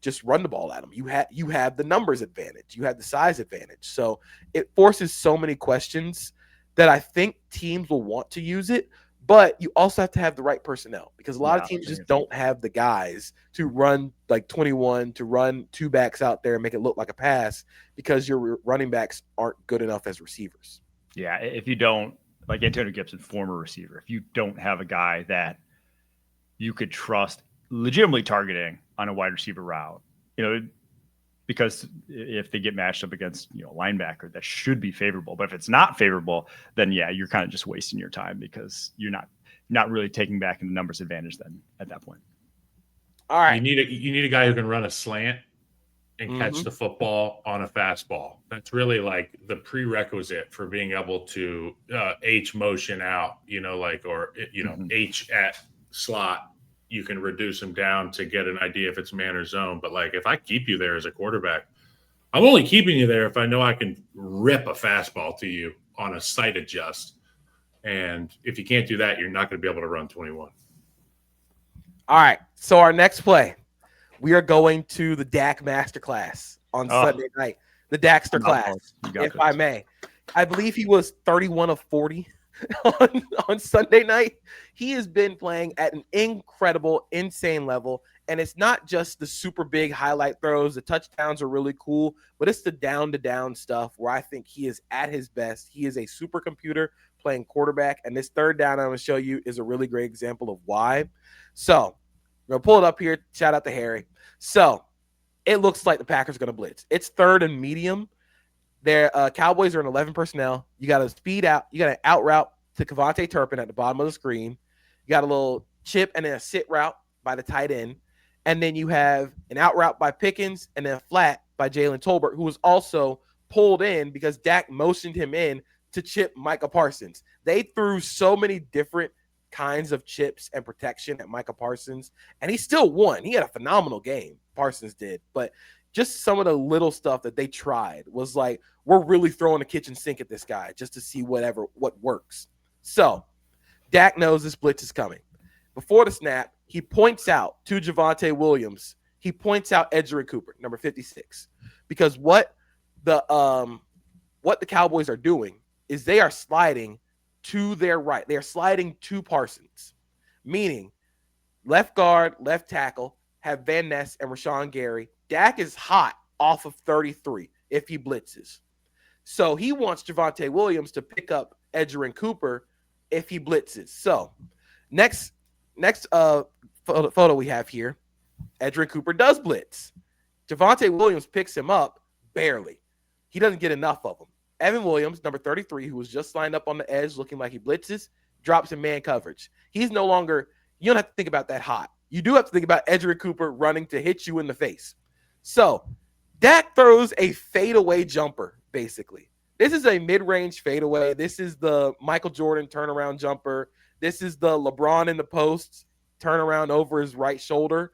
just run the ball at them. You have the numbers advantage. You have the size advantage. So it forces so many questions that I think teams will want to use it, but you also have to have the right personnel because a lot of teams just don't have the guys to run like 21, to run two backs out there and make it look like a pass because your running backs aren't good enough as receivers. Yeah, if you don't, like Antonio Gibson, former receiver, if you don't have a guy that you could trust legitimately targeting on a wide receiver route, because if they get matched up against, a linebacker, that should be favorable. But if it's not favorable, then yeah, you're kind of just wasting your time because you're not really taking back in the numbers advantage then at that point. All right. You need a guy who can run a slant and catch the football on a fastball. That's really like the prerequisite for being able to H motion out, H at slot. You can reduce them down to get an idea if it's man or zone. But like, if I keep you there as a quarterback, I'm only keeping you there if I know I can rip a fastball to you on a sight adjust. And if you can't do that, you're not going to be able to run 21. All right. So our next play, we are going to the Dak Masterclass on Sunday night. The Daxter class, if I may. I believe he was 31 of 40 on Sunday night. He has been playing at an incredible, insane level. And it's not just the super big highlight throws. The touchdowns are really cool, but it's the down-to-down stuff where I think he is at his best. He is a supercomputer playing quarterback, and this third down I'm going to show you is a really great example of why. So I'm going to pull it up here. Shout out to Harry. So it looks like the Packers are going to blitz. It's third and medium. Their Cowboys are in 11 personnel. You got to speed out. You got an out route to Kevontae Turpin at the bottom of the screen. You got a little chip and then a sit route by the tight end. And then you have an out route by Pickens and then a flat by Jalen Tolbert, who was also pulled in because Dak motioned him in to chip Micah Parsons. They threw so many different kinds of chips and protection at Micah Parsons, and he still won. He had a phenomenal game, Parsons did. But just some of the little stuff that they tried was like, we're really throwing a kitchen sink at this guy just to see what works. So Dak knows this blitz is coming. Before the snap, he points out to Javonte Williams. He points out Edgerrin Cooper, number 56, because what the Cowboys are doing is they are sliding to their right. They are sliding to Parsons, meaning left guard, left tackle have Van Ness and Rashawn Gary. Dak is hot off of 33 if he blitzes. So he wants Javonte Williams to pick up Edgerrin Cooper if he blitzes. So next photo we have here, Edgerrin Cooper does blitz. Javonte Williams picks him up barely. He doesn't get enough of him. Evan Williams, number 33, who was just lined up on the edge looking like he blitzes, drops in man coverage. He's no longer – you don't have to think about that hot. You do have to think about Edgerrin Cooper running to hit you in the face. So Dak throws a fadeaway jumper, basically. This is a mid-range fadeaway. This is the Michael Jordan turnaround jumper. This is the LeBron in the post turnaround over his right shoulder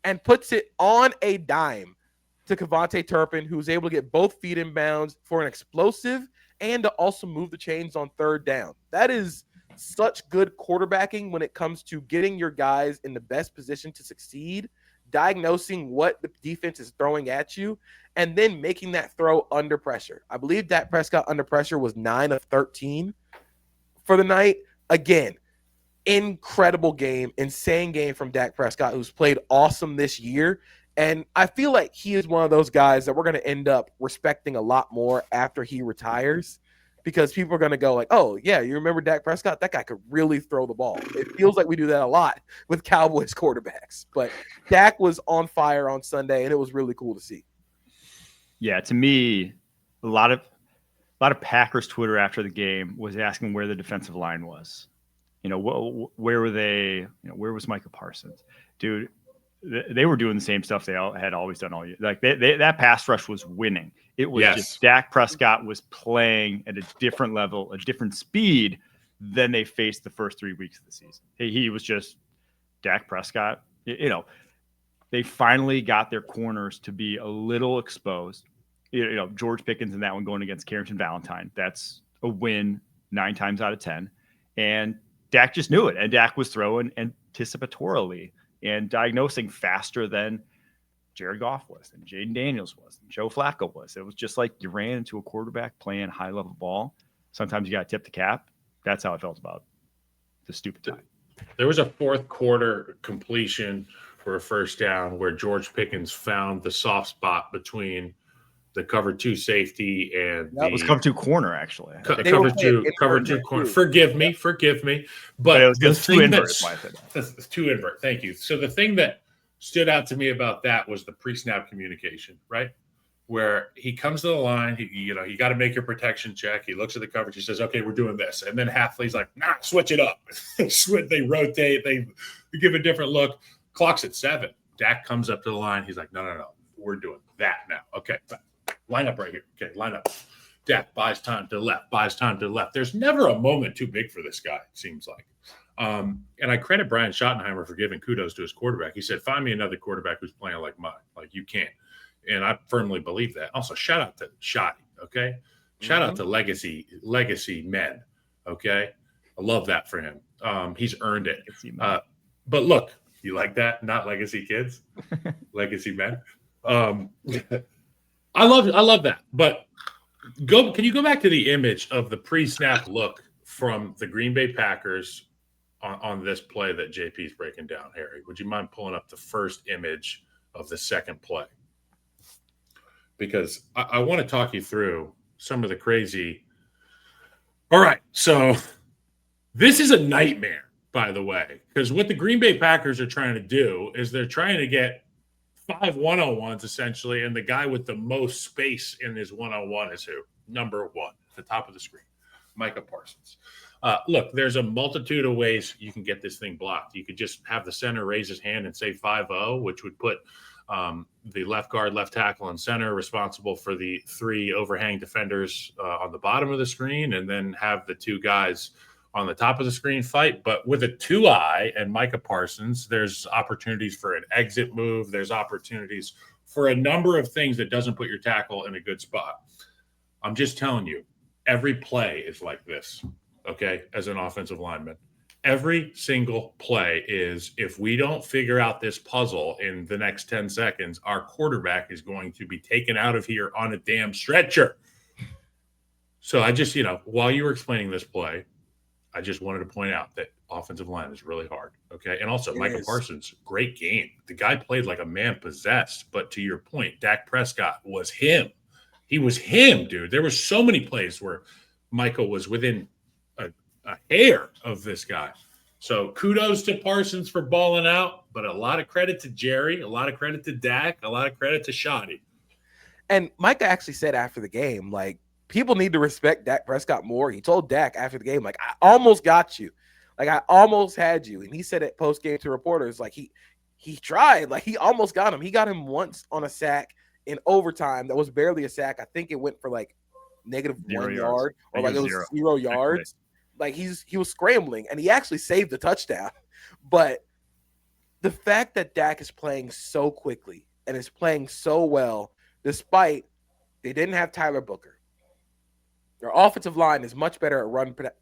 and puts it on a dime to Kevontae Turpin, who's able to get both feet in bounds for an explosive and to also move the chains on third down. That is such good quarterbacking when it comes to getting your guys in the best position to succeed, diagnosing what the defense is throwing at you, and then making that throw under pressure. I believe Dak Prescott under pressure was 9 of 13 for the night. Again, incredible game, insane game from Dak Prescott, who's played awesome this year. And I feel like he is one of those guys that we're going to end up respecting a lot more after he retires, because people are going to go like, oh, yeah, you remember Dak Prescott? That guy could really throw the ball. It feels like we do that a lot with Cowboys quarterbacks. But Dak was on fire on Sunday, and it was really cool to see. Yeah, to me, a lot of Packers Twitter after the game was asking where the defensive line was. Where were they? Where was Micah Parsons? Dude, they were doing the same stuff they had always done all year. Like that pass rush was winning. It was just Dak Prescott was playing at a different level, a different speed than they faced the first 3 weeks of the season. He was just Dak Prescott. They finally got their corners to be a little exposed. George Pickens in that one going against Carrington Valentine. That's a win 9 times out of 10. And Dak just knew it. And Dak was throwing anticipatorily and diagnosing faster than Jared Goff was, and Jaden Daniels was, and Joe Flacco was. It was just like you ran into a quarterback playing high-level ball. Sometimes you got to tip the cap. That's how I felt about the stupid time. There was a fourth quarter completion for a first down where George Pickens found the soft spot between the cover 2 safety and that was cover 2 corner, actually. Cover two corner. Forgive me. But it was 2 invert. That's 2 invert. Thank you. So the thing that stood out to me about that was the pre-snap communication, right? Where he comes to the line, you got to make your protection check. He looks at the coverage. He says, okay, we're doing this. And then Halfley's like, nah, switch it up. They rotate. They give a different look. Clock's at 7. Dak comes up to the line. He's like, no. We're doing that now. Okay, line up right here. Okay, line up. Dak buys time to the left. There's never a moment too big for this guy, it seems like. And I credit Brian Schottenheimer for giving kudos to his quarterback. He said, find me another quarterback who's playing like mine. Like, you can't. And I firmly believe that. Also, shout out to Shotty, okay? Shout out to legacy men. Okay. I love that for him. He's earned it. But look, you like that? Not legacy kids, legacy men. I love that. But can you go back to the image of the pre-snap look from the Green Bay Packers on this play that JP is breaking down, Harry? Would you mind pulling up the first image of the second play? Because I want to talk you through some of the crazy. All right, so this is a nightmare, by the way, because what the Green Bay Packers are trying to do is they're trying to get 5 1-on-1s essentially, and the guy with the most space in his 1-on-1 is who? Number 1 at the top of the screen, Micah Parsons. Look, there's a multitude of ways you can get this thing blocked. You could just have the center raise his hand and say 5-0, which would put the left guard, left tackle, and center responsible for the 3 overhang defenders on the bottom of the screen, and then have the 2 guys on the top of the screen fight. But with a 2-eye and Micah Parsons, there's opportunities for an exit move. There's opportunities for a number of things that doesn't put your tackle in a good spot. I'm just telling you, every play is like this, okay, as an offensive lineman. Every single play is, if we don't figure out this puzzle in the next 10 seconds, our quarterback is going to be taken out of here on a damn stretcher. So I just, while you were explaining this play, I just wanted to point out that offensive line is really hard, okay? And also, Micah Parsons, great game. The guy played like a man possessed. But to your point, Dak Prescott was him. He was him, dude. There were so many plays where Michael was within a hair of this guy. So kudos to Parsons for balling out, but a lot of credit to Jerry, a lot of credit to Dak, a lot of credit to Shoddy. And Micah actually said after the game, like, people need to respect Dak Prescott more. He told Dak after the game, like, I almost got you. Like, I almost had you. And he said it post-game to reporters, like, he tried. Like, he almost got him. He got him once on a sack in overtime. That was barely a sack. I think it went for, like, -1 yard. Or, like, it was 0 yards. Like, he was scrambling, and he actually saved the touchdown. But the fact that Dak is playing so quickly and is playing so well, despite they didn't have Tyler Booker. Their offensive line is much better at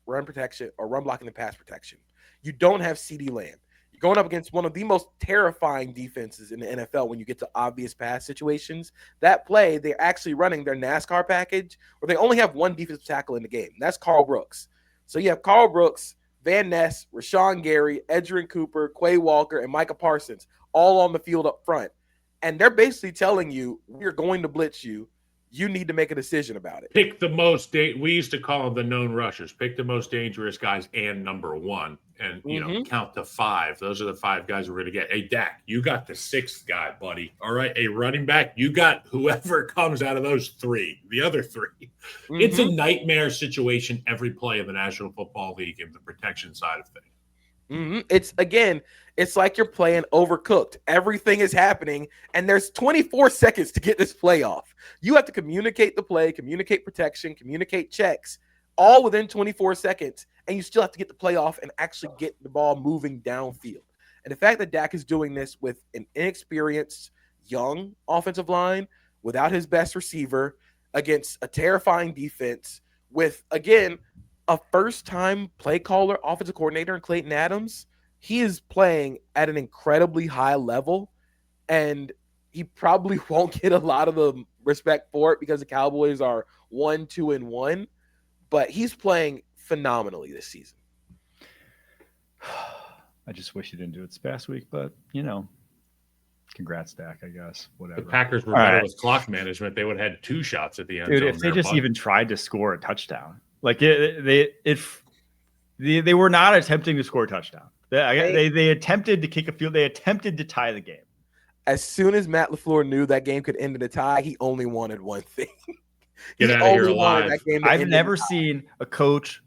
run protection or run blocking and pass protection. You don't have CeeDee Lamb. You're going up against one of the most terrifying defenses in the NFL when you get to obvious pass situations. That play, they're actually running their NASCAR package where they only have 1 defensive tackle in the game. That's Carl Brooks. So you have Carl Brooks, Van Ness, Rashawn Gary, Edgerrin Cooper, Quay Walker, and Micah Parsons all on the field up front. And they're basically telling you, we're going to blitz you. You need to make a decision about it. Pick the most we used to call them the known rushers. Pick the most dangerous guys and number 1, and count to 5. Those are the 5 guys we're going to get. Hey, Dak, you got the 6th guy, buddy. All right, a running back, you got whoever comes out of those 3, the other 3. It's a nightmare situation every play in the National Football League in the protection side of things. It's like you're playing Overcooked. Everything is happening, and there's 24 seconds to get this play off. You have to communicate the play, communicate protection, communicate checks, all within 24 seconds, and you still have to get the play off and actually get the ball moving downfield. And the fact that Dak is doing this with an inexperienced, young offensive line, without his best receiver, against a terrifying defense, with, again, a first-time play caller, offensive coordinator in Clayton Adams, he is playing at an incredibly high level, and he probably won't get a lot of the respect for it because the Cowboys are 1-2-1, but he's playing phenomenally this season. I just wish he didn't do it this past week, but congrats, Dak, I guess. Whatever. The Packers were better with clock management. They would have had 2 shots at the end. Dude, if they just even tried to score a touchdown, like they were not attempting to score a touchdown. They attempted to kick a field. They attempted to tie the game. As soon as Matt LaFleur knew that game could end in a tie, he only wanted one thing. Get out of here alive. I've never seen a coach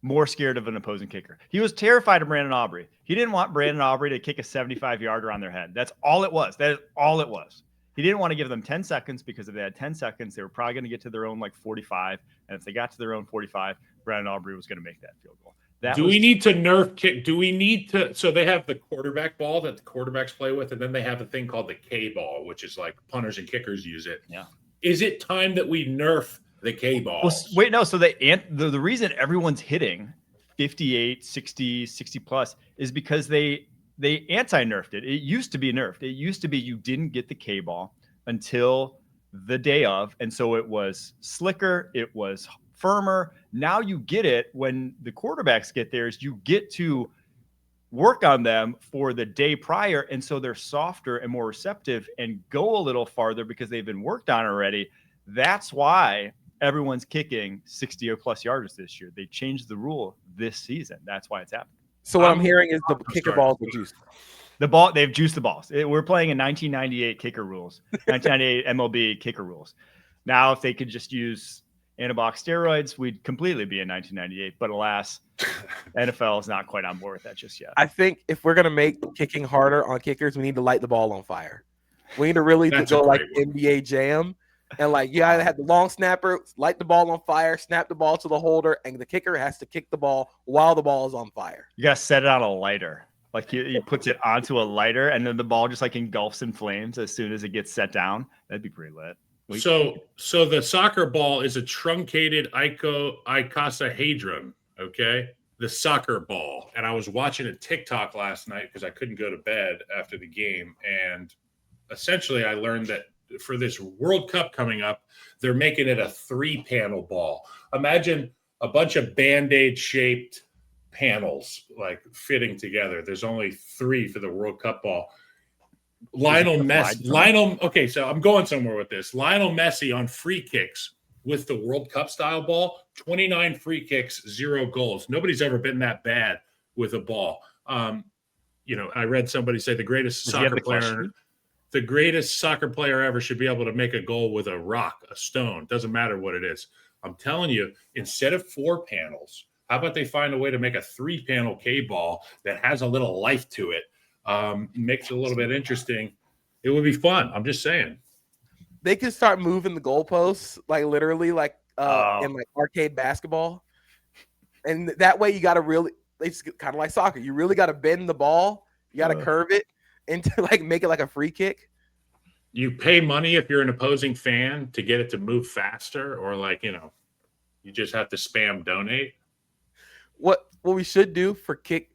more scared of an opposing kicker. He was terrified of Brandon Aubrey. He didn't want Brandon Aubrey to kick a 75-yarder on their head. That's all it was. That is all it was. He didn't want to give them 10 seconds because if they had 10 seconds, they were probably going to get to their own 45. And if they got to their own 45, Brandon Aubrey was going to make that field goal. We need to nerf kick? Do we need to? So they have the quarterback ball that the quarterbacks play with, and then they have a thing called the K ball, which is like punters and kickers use it. Yeah. Is it time that we nerf the K ball. Well, wait, no. So the reason everyone's hitting 58, 60, 60 plus is because they anti-nerfed it. It used to be nerfed. It used to be you didn't get the K ball until the day of. And so it was slicker. It was firmer. Now you get it when the quarterbacks get theirs. You get to work on them for the day prior. And so they're softer and more receptive and go a little farther because they've been worked on already. That's why everyone's kicking 60 or plus yarders this year. They changed the rule this season. That's why it's happening. So what I'm hearing is the kicker balls are juiced. They've juiced the balls. We're playing in 1998 kicker rules, 1998 MLB kicker rules. Now, if they could just use anabolic steroids, we'd completely be in 1998. But alas, NFL is not quite on board with that just yet. I think if we're gonna make kicking harder on kickers, we need to light the ball on fire. We need to really go like NBA Jam. And like you either have the long snapper, light the ball on fire, snap the ball to the holder, and the kicker has to kick the ball while the ball is on fire. You gotta set it on a lighter. Like he puts it onto a lighter, and then the ball just like engulfs in flames as soon as it gets set down. That'd be pretty lit. So the soccer ball is a truncated icosahedron, okay? The soccer ball. And I was watching a TikTok last night because I couldn't go to bed after the game, and essentially I learned that for this World Cup coming up, they're making it a 3-panel ball. Imagine a bunch of Band-Aid shaped panels like fitting together. There's only 3 for the World Cup ball. Okay, so I'm going somewhere with this. Lionel Messi on free kicks with the World Cup style ball, 29 free kicks, 0 goals. Nobody's ever been that bad with a ball. I read somebody say the greatest soccer player ever should be able to make a goal with a rock, a stone. Doesn't matter what it is. I'm telling you, instead of 4 panels, how about they find a way to make a 3-panel K ball that has a little life to it, makes it a little bit interesting. It would be fun. I'm just saying. They could start moving the goalposts, like literally, like in like arcade basketball, and that way you got to really. It's kind of like soccer. You really got to bend the ball. You got to curve it into like make it like a free kick. You pay money if you're an opposing fan to get it to move faster, or you just have to spam donate. What we should do for kick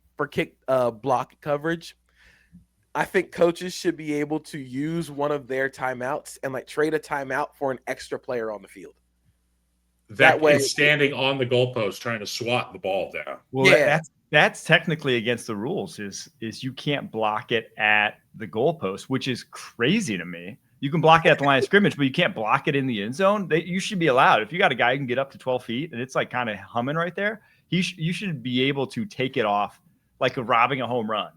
block coverage, I think coaches should be able to use one of their timeouts and like trade a timeout for an extra player on the field. That way, standing on the goalpost trying to swat the ball down. Well, yeah. That's technically against the rules. Is you can't block it at the goalpost, which is crazy to me. You can block it at the line of scrimmage, but you can't block it in the end zone. You should be allowed. If you got a guy who can get up to 12 feet and it's like kind of humming right there, you should be able to take it off like robbing a home run.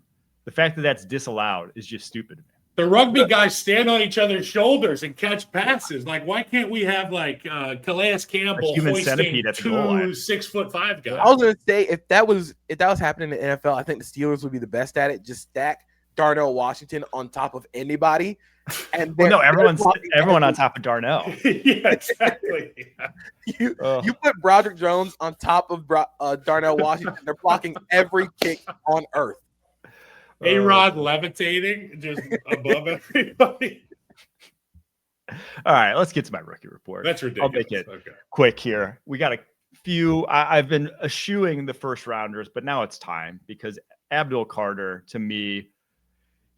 The fact that that's disallowed is just stupid to me. The rugby guys stand on each other's shoulders and catch passes. Like, why can't we have like Calais Campbell hoisting 2 6'5" guys? I was gonna say if that was happening in the NFL, I think the Steelers would be the best at it. Just stack Darnell Washington on top of anybody, and everyone on top of Darnell. Yeah, exactly. You put Broderick Jones on top of Darnell Washington. They're blocking every kick on earth. A-Rod levitating just above everybody. All right, let's get to my rookie report. That's ridiculous. I'll make it quick here. We got a few. I've been eschewing the first rounders, but now it's time because Abdul Carter, to me,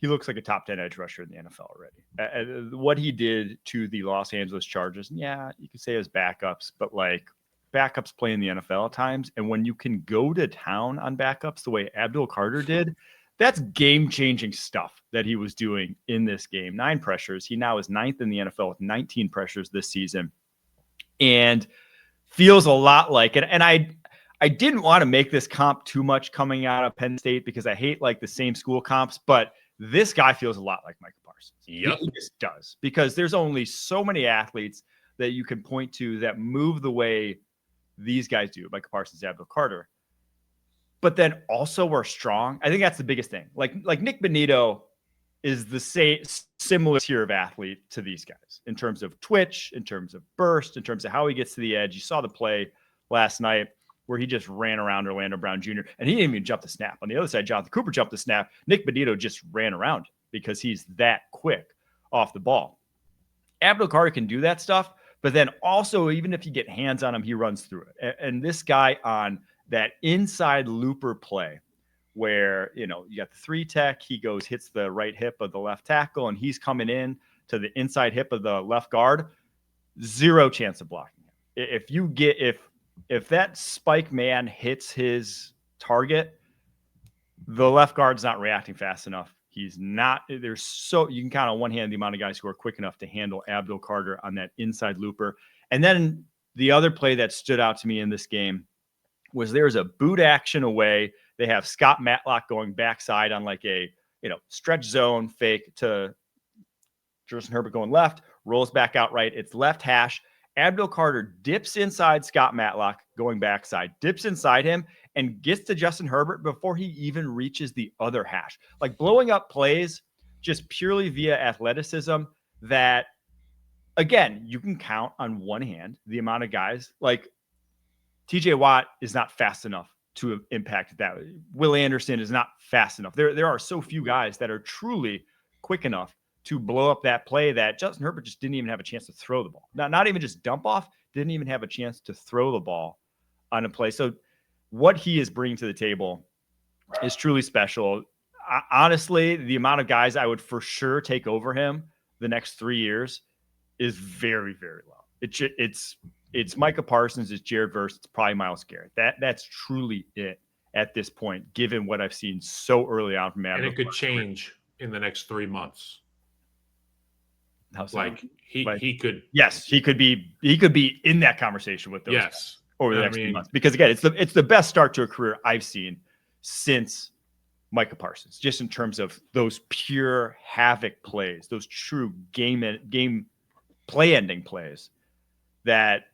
he looks like a top 10 edge rusher in the NFL already. What he did to the Los Angeles Chargers, yeah, you could say it was backups, but like backups play in the NFL at times. And when you can go to town on backups the way Abdul Carter did, that's game-changing stuff that he was doing in this game. 9 pressures. He now is 9th in the NFL with 19 pressures this season. And feels a lot like it. And I didn't want to make this comp too much coming out of Penn State because I hate like the same school comps, but this guy feels a lot like Micah Parsons. Yep. He just does, because there's only so many athletes that you can point to that move the way these guys do, Micah Parsons, Abdul Carter, but then also are strong. I think that's the biggest thing. Like Nick Bonito is the same similar tier of athlete to these guys in terms of twitch, in terms of burst, in terms of how he gets to the edge. You saw the play last night where he just ran around Orlando Brown Jr. and he didn't even jump the snap. On the other side, Jonathan Cooper jumped the snap. Nick Bonito just ran around because he's that quick off the ball. Abdul Carter can do that stuff, But then also, even if you get hands on him, he runs through it. And this guy on that inside looper play where, you got the 3-tech, he hits the right hip of the left tackle, and he's coming in to the inside hip of the left guard, zero chance of blocking him. If that spike man hits his target, the left guard's not reacting fast enough. He's not. You can count on one hand the amount of guys who are quick enough to handle Abdul Carter on that inside looper. And then the other play that stood out to me in this game was there's a boot action away. They have Scott Matlock going backside on like a stretch zone fake to Justin Herbert going left, rolls back out right. It's left hash. Abdul Carter dips inside Scott Matlock going backside, dips inside him, and gets to Justin Herbert before he even reaches the other hash. Like blowing up plays just purely via athleticism that, again, you can count on one hand the amount of guys. Like TJ Watt is not fast enough to impact that. Will Anderson is not fast enough. There are so few guys that are truly quick enough to blow up that play that Justin Herbert just didn't even have a chance to throw the ball. Not even just dump off, didn't even have a chance to throw the ball on a play. So what he is bringing to the table is truly special. Honestly, the amount of guys I would for sure take over him the next 3 years is very, very low. It's Micah Parsons, it's Jared Verse, it's probably Myles Garrett. That's truly it at this point, given what I've seen so early on from Abdul. And it could change in the next 3 months. He could. Yes, he could be in that conversation with those guys over the next few months. Because again, it's the best start to a career I've seen since Micah Parsons, just in terms of those pure havoc plays, those true game play ending plays that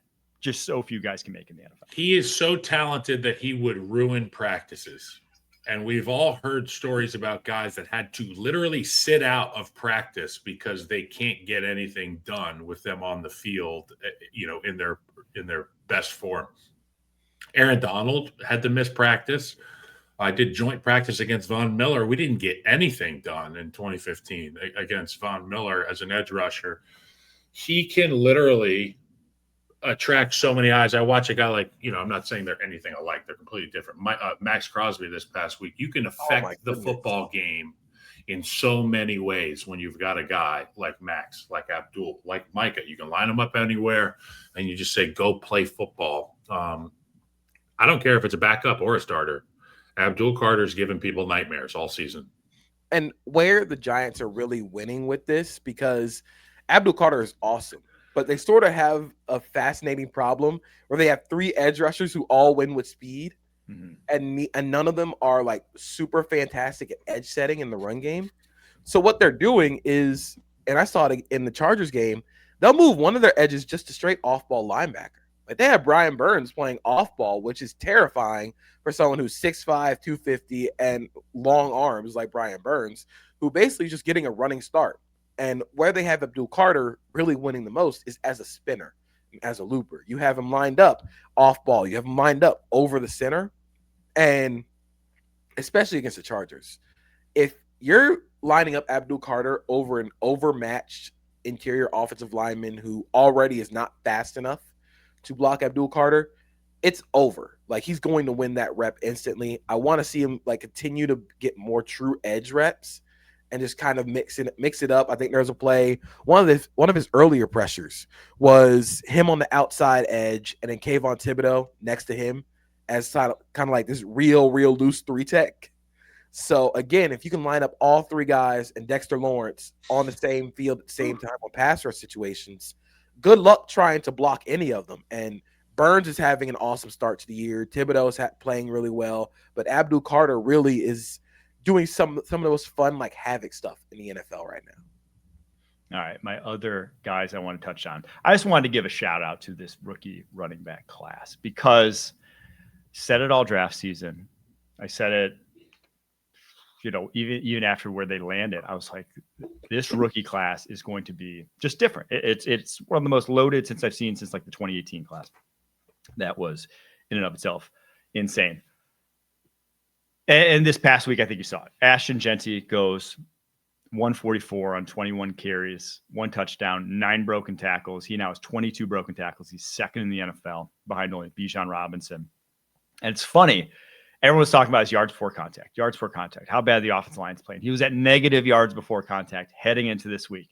just so few guys can make in the NFL. He is so talented that he would ruin practices. And we've all heard stories about guys that had to literally sit out of practice because they can't get anything done with them on the field, in their best form. Aaron Donald had to miss practice. I did joint practice against Von Miller. We didn't get anything done in 2015 against Von Miller as an edge rusher. He can literally attract so many eyes. I watch a guy like, I'm not saying they're anything alike. They're completely different. Max Crosby this past week. You can affect the football game in so many ways when you've got a guy like Max, like Abdul, like Micah. You can line them up anywhere and you just say, go play football. I don't care if it's a backup or a starter. Abdul Carter's given people nightmares all season. And where the Giants are really winning with this, because Abdul Carter is awesome, but they sort of have a fascinating problem where they have 3 edge rushers who all win with speed, and none of them are like super fantastic at edge setting in the run game. So what they're doing is, and I saw it in the Chargers game, they'll move one of their edges just a straight off-ball linebacker. Like they have Brian Burns playing off-ball, which is terrifying for someone who's 6'5", 250, and long arms like Brian Burns, who basically just getting a running start. And where they have Abdul Carter really winning the most is as a spinner, as a looper. You have him lined up off ball. You have him lined up over the center. And especially against the Chargers, if you're lining up Abdul Carter over an overmatched interior offensive lineman who already is not fast enough to block Abdul Carter, it's over. Like he's going to win that rep instantly. I want to see him like continue to get more true edge reps and just kind of mix it up. I think there's a play. One of his earlier pressures was him on the outside edge, and then Kayvon Thibodeau next to him as kind of like this real loose 3-tech. So again, if you can line up all 3 guys and Dexter Lawrence on the same field at the same time on pass rush situations, good luck trying to block any of them. And Burns is having an awesome start to the year. Thibodeau is playing really well, but Abdul Carter really is doing some of the most fun, like havoc stuff in the NFL right now. All right, my other guys I want to touch on. I just wanted to give a shout out to this rookie running back class because said it all draft season. I said it, even after where they landed, I was like, this rookie class is going to be just different. It's one of the most loaded since I've seen since like the 2018 class. That was in and of itself insane. And this past week, I think you saw it. Ashton Genty goes 144 on 21 carries, 1 touchdown, 9 broken tackles. He now has 22 broken tackles. He's second in the NFL behind only Bijan Robinson. And it's funny. Everyone was talking about his yards before contact, how bad the offensive line's playing. He was at negative yards before contact heading into this week.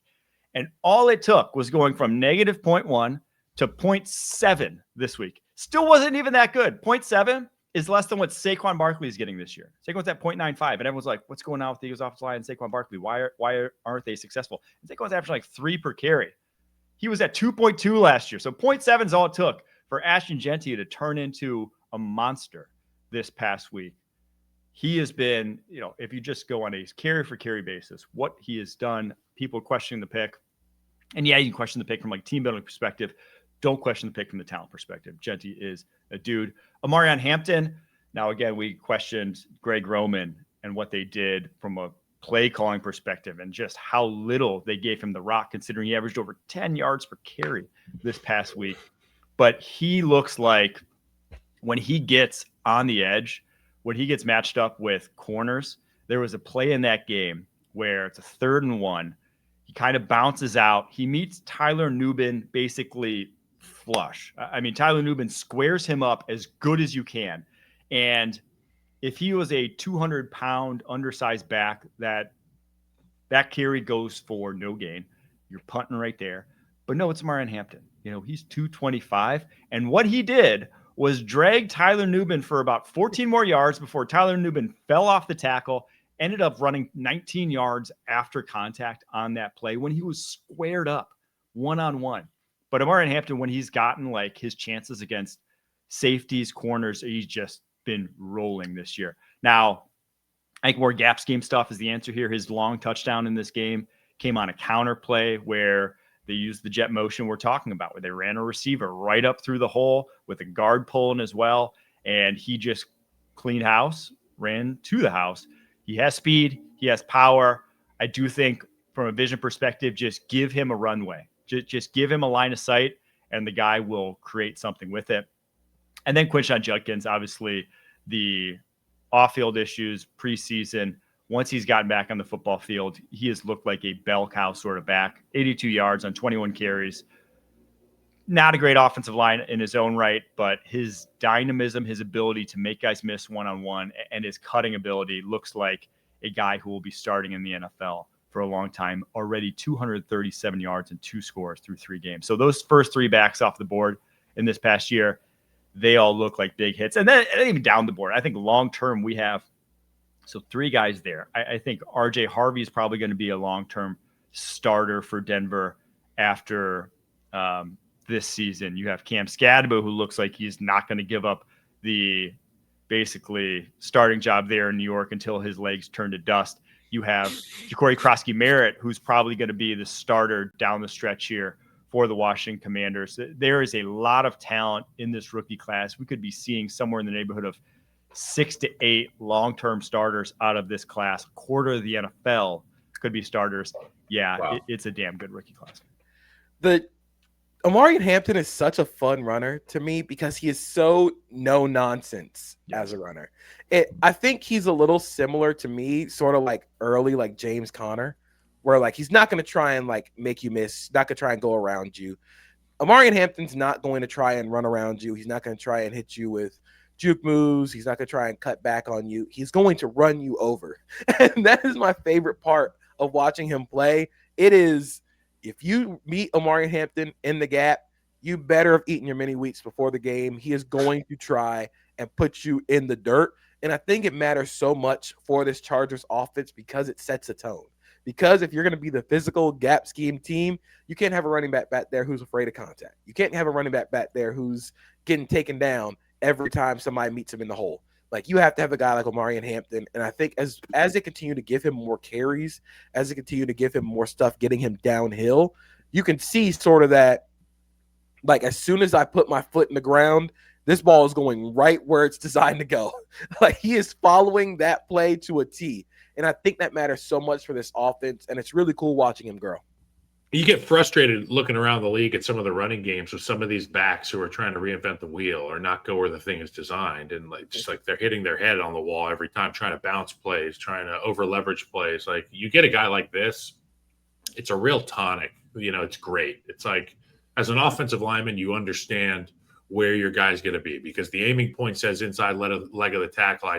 And all it took was going from negative 0.1 to 0.7 this week. Still wasn't even that good. 0.7 is less than what Saquon Barkley is getting this year. Saquon's at 0.95. And everyone's like, what's going on with the Eagles offensive line and Saquon Barkley? Why aren't they successful? And Saquon's averaging like 3 per carry. He was at 2.2 last year. So 0.7 is all it took for Ashton Genty to turn into a monster this past week. He has been, if you just go on a carry for carry basis, what he has done, people questioning the pick. And yeah, you can question the pick from like team building perspective. Don't question the pick from the talent perspective. Genty is a dude. Amarion Hampton. Now, again, we questioned Greg Roman and what they did from a play calling perspective and just how little they gave him the rock, considering he averaged over 10 yards per carry this past week. But he looks like when he gets on the edge, when he gets matched up with corners, there was a play in that game where it's a 3rd and 1. He kind of bounces out. He meets Tyler Nubin basically flush. I mean, Tyler Nubin squares him up as good as you can. And if he was a 200-pound undersized back, that carry goes for no gain. You're punting right there. But no, it's Amarion Hampton. He's 225. And what he did was drag Tyler Nubin for about 14 more yards before Tyler Nubin fell off the tackle, ended up running 19 yards after contact on that play when he was squared up one-on-one. But Amarion Hampton, when he's gotten like his chances against safeties, corners, he's just been rolling this year. Now, I think more gap scheme stuff is the answer here. His long touchdown in this game came on a counter play where they used the jet motion we're talking about, where they ran a receiver right up through the hole with a guard pulling as well. And he just cleaned house, ran to the house. He has speed. He has power. I do think from a vision perspective, just give him a runway. Just give him a line of sight, and the guy will create something with it. And then Quinshon Judkins, obviously the off-field issues preseason. Once he's gotten back on the football field, he has looked like a bell cow sort of back. 82 yards on 21 carries. Not a great offensive line in his own right, but his dynamism, his ability to make guys miss one-on-one, and his cutting ability looks like a guy who will be starting in the NFL for a long time. Already 237 yards and 2 scores through 3 games. So those first 3 backs off the board in this past year, they all look like big hits. And then even down the board, I think long-term we have 3 guys there. I think RJ Harvey is probably going to be a long-term starter for Denver after this season. You have Cam Skadbo, who looks like he's not going to give up the basically starting job there in New York until his legs turn to dust. You have Ja'Cory Krosky-Merritt, who's probably going to be the starter down the stretch here for the Washington Commanders. There is a lot of talent in this rookie class. We could be seeing somewhere in the neighborhood of 6 to 8 long-term starters out of this class. A quarter of the NFL could be starters. Yeah, wow. It's a damn good rookie class. The Amarion Hampton is such a fun runner to me because he is so no nonsense as a runner. I think he's a little similar to me, sort of like early, like James Conner, where like he's not going to try and like make you miss, not going to try and go around you. Amarion Hampton's not going to try and run around you. He's not going to try and hit you with juke moves. He's not going to try and cut back on you. He's going to run you over. And that is my favorite part of watching him play. It is, if you meet Amarion Hampton in the gap, you better have eaten your mini wheats before the game. He is going to try and put you in the dirt. And I think it matters so much for this Chargers offense because it sets a tone. Because if you're going to be the physical gap scheme team, you can't have a running back there who's afraid of contact. You can't have a running back there who's getting taken down every time somebody meets him in the hole. Like, you have to have a guy like Amarion Hampton. And I think as they continue to give him more carries, as they continue to give him more stuff, getting him downhill, you can see sort of that, like, as soon as I put my foot in the ground, this ball is going right where it's designed to go. Like, he is following that play to a T. And I think that matters so much for this offense. And it's really cool watching him grow. You get frustrated looking around the league at some of the running games with some of these backs who are trying to reinvent the wheel or not go where the thing is designed. And just like they're hitting their head on the wall every time, trying to bounce plays, trying to over leverage plays. Like you get a guy like this, it's a real tonic. It's great. It's like as an offensive lineman, you understand where your guy's going to be because the aiming point says inside leg of the tackle. I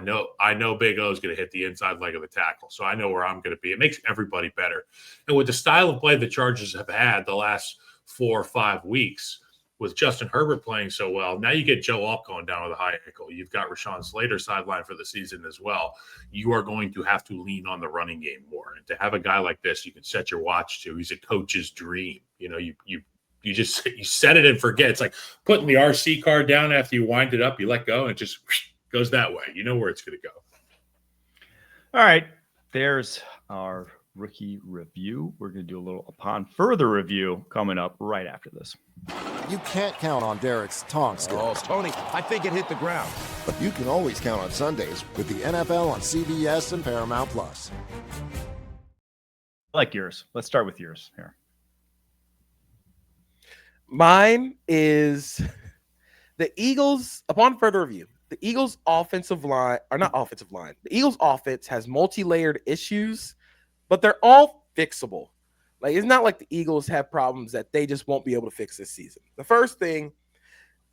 know Big O is going to hit the inside leg of the tackle, so I know where I'm going to be. It makes everybody better. And with the style of play the Chargers have had the last 4 or 5 weeks, with Justin Herbert playing so well, now you get Joe Alt going down with a high ankle. You've got Rashawn Slater sidelined for the season as well. You are going to have to lean on the running game more. And to have a guy like this, you can set your watch to. He's a coach's dream. You set it and forget. It's like putting the RC card down after you wind it up. You let go and it just goes that way. You know where it's going to go. All right. There's our rookie review. We're going to do a little upon further review coming up right after this. You can't count on Derek's tong Oh, skills, Tony, I think it hit the ground. but you can always count on Sundays with the NFL on CBS and Paramount Plus. I like yours. Let's start with yours here. Mine is the Eagles, upon further review, the Eagles offensive line, or not offensive line, the Eagles offense has multi-layered issues, but they're all fixable. Like, it's not like the Eagles have problems that they just won't be able to fix this season. The first thing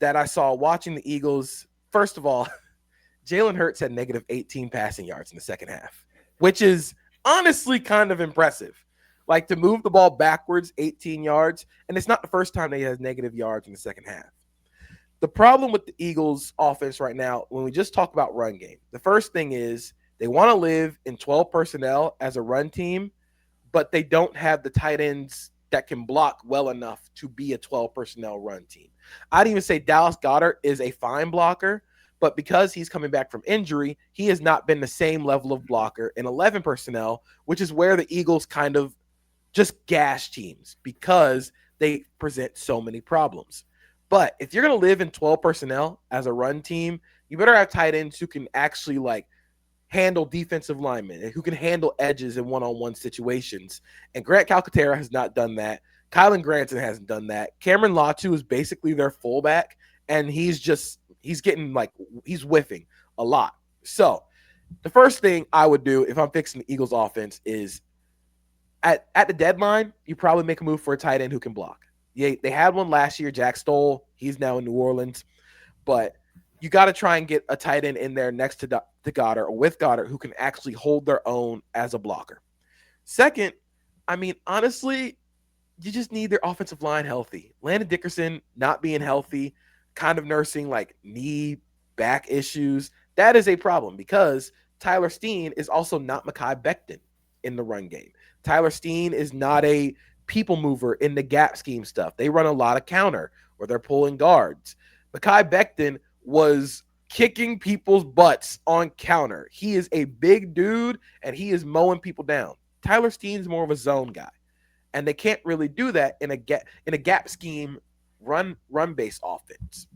that I saw watching the Eagles, first of all, Jalen Hurts had negative 18 passing yards in the second half, which is honestly kind of impressive. Like, to move the ball backwards 18 yards, and it's not the first time they has negative yards in the second half. The problem with the Eagles offense right now, when we just talk about run game, the first thing is they want to live in 12 personnel as a run team, but they don't have the tight ends that can block well enough to be a 12 personnel run team. I'd even say Dallas Goedert is a fine blocker, but because he's coming back from injury, he has not been the same level of blocker in 11 personnel, which is where the Eagles kind of just gash teams because they present so many problems. But if you're going to live in 12 personnel as a run team, you better have tight ends who can actually handle defensive linemen and who can handle edges in one-on-one situations. And Grant Calcaterra has not done that. Kylan Granson hasn't done that. Cameron Latu is basically their fullback, and he's whiffing a lot. So the first thing I would do if I'm fixing the Eagles offense is at the deadline, you probably make a move for a tight end who can block. They had one last year, Jack Stoll. He's now in New Orleans. But you got to try and get a tight end in there next to Goddard or with Goddard who can actually hold their own as a blocker. Second, honestly, you just need their offensive line healthy. Landon Dickerson not being healthy, kind of nursing knee, back issues. That is a problem because Tyler Steen is also not Mekhi Becton in the run game. Tyler Steen is not a people mover in the gap scheme stuff. They run a lot of counter where they're pulling guards. Mekhi Becton was kicking people's butts on counter. He is a big dude, and he is mowing people down. Tyler Steen's more of a zone guy, and they can't really do that in a gap scheme run-based offense.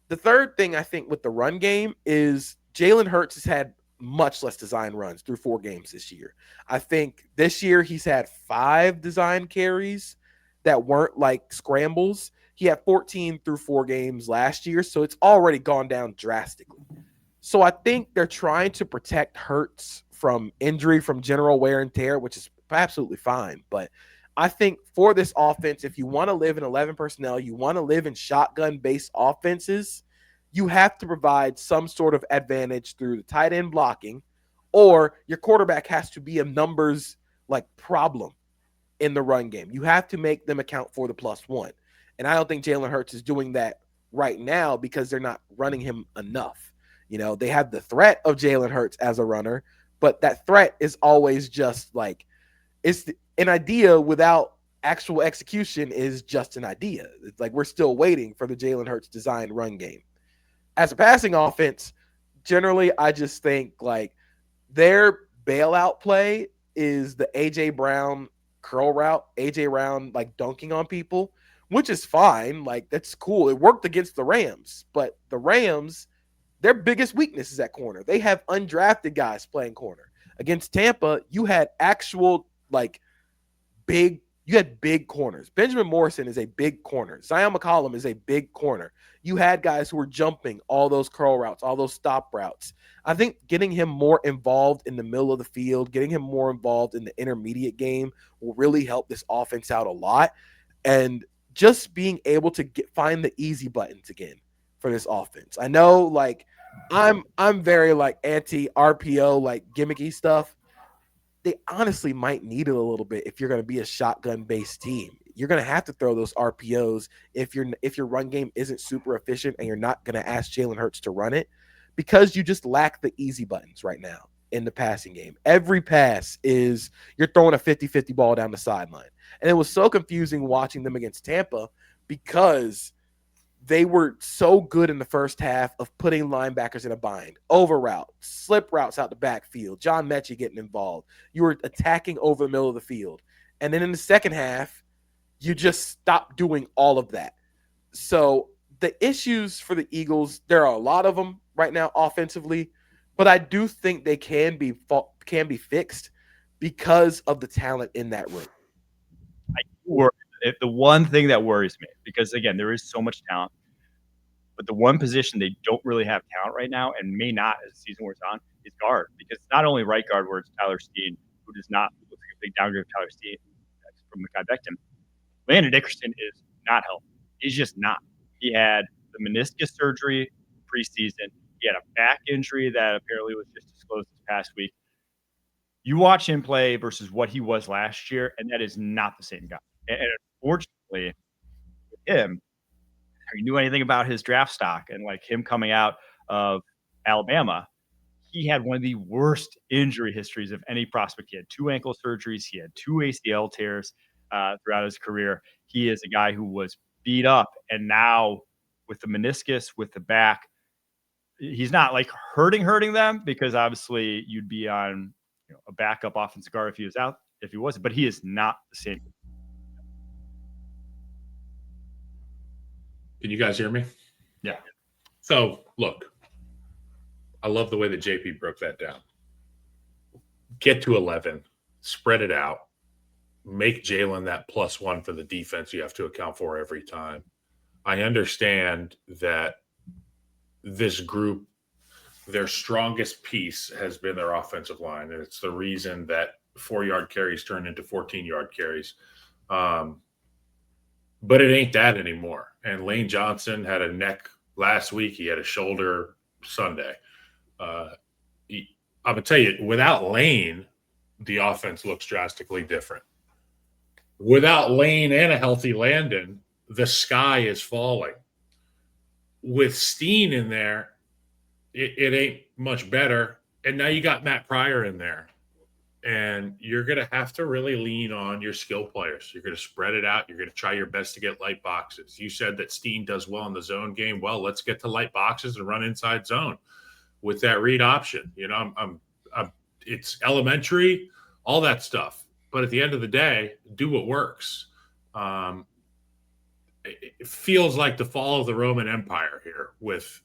The third thing I think with the run game is Jalen Hurts has had much less design runs through 4 games this year. I think this year he's had 5 design carries that weren't scrambles. He had 14 through 4 games last year, so it's already gone down drastically. So I think they're trying to protect Hurts from injury, from general wear and tear, which is absolutely fine. But I think for this offense, if you want to live in 11 personnel, you want to live in shotgun-based offenses, you have to provide some sort of advantage through the tight end blocking, or your quarterback has to be a numbers problem in the run game. You have to make them account for the +1. And I don't think Jalen Hurts is doing that right now because they're not running him enough. They have the threat of Jalen Hurts as a runner, but that threat is always just it's an idea without actual execution is just an idea. It's we're still waiting for the Jalen Hurts designed run game. As a passing offense, generally, I just think their bailout play is the A.J. Brown curl route, A.J. Brown dunking on people, which is fine. That's cool. It worked against the Rams, but the Rams, their biggest weakness is at corner. They have undrafted guys playing corner. Against Tampa, you had actual big You had big corners. Benjamin Morrison is a big corner. Zion McCollum is a big corner. You had guys who were jumping all those curl routes, all those stop routes. I think getting him more involved in the middle of the field, getting him more involved in the intermediate game will really help this offense out a lot. And just being able to find the easy buttons again for this offense. I know, like, I'm very like anti RPO, like gimmicky stuff. They honestly might need it a little bit if you're going to be a shotgun based team. You're going to have to throw those RPOs if your run game isn't super efficient and you're not going to ask Jalen Hurts to run it, because you just lack the easy buttons right now in the passing game. Every pass is you're throwing a 50-50 ball down the sideline. And it was so confusing watching them against Tampa because they were so good in the first half of putting linebackers in a bind, over route, slip routes out the backfield, John Mechie getting involved. You were attacking over the middle of the field. And then in the second half, you just stopped doing all of that. So the issues for the Eagles, there are a lot of them right now offensively, but I do think they can be fixed because of the talent in that room. The one thing that worries me, because again, there is so much talent, but the one position they don't really have talent right now, and may not as the season wears on, is guard. Because it's not only right guard where it's Tyler Steen, who does not look like a big downgrade of Tyler Steen from Mekhi Becton. Landon Dickerson is not healthy. He's just not. He had the meniscus surgery preseason. He had a back injury that apparently was just disclosed this past week. You watch him play versus what he was last year, and that is not the same guy. And unfortunately, with him, if you knew anything about his draft stock and like him coming out of Alabama, he had one of the worst injury histories of any prospect. He had 2 ankle surgeries. He had 2 ACL tears throughout his career. He is a guy who was beat up, and now with the meniscus, with the back, he's not like hurting them, because obviously you'd be on a backup offensive guard if he was out, if he wasn't, but he is not the same. Can you guys hear me? Yeah. So, look, I love the way that JP broke that down. Get to 11, spread it out, make Jalen that +1 for the defense you have to account for every time. I understand that this group, their strongest piece has been their offensive line, and it's the reason that 4-yard carries turn into 14-yard carries. But it ain't that anymore. And Lane Johnson had a neck last week. He had a shoulder Sunday. I'm going to tell you, without Lane, the offense looks drastically different. Without Lane and a healthy Landon, the sky is falling. With Steen in there, it ain't much better. And now you got Matt Pryor in there. And you're going to have to really lean on your skill players. You're going to spread it out. You're going to try your best to get light boxes. You said that Steen does well in the zone game. Well, let's get to light boxes and run inside zone with that read option. It's elementary, all that stuff. But at the end of the day, do what works. It feels like the fall of the Roman Empire here, with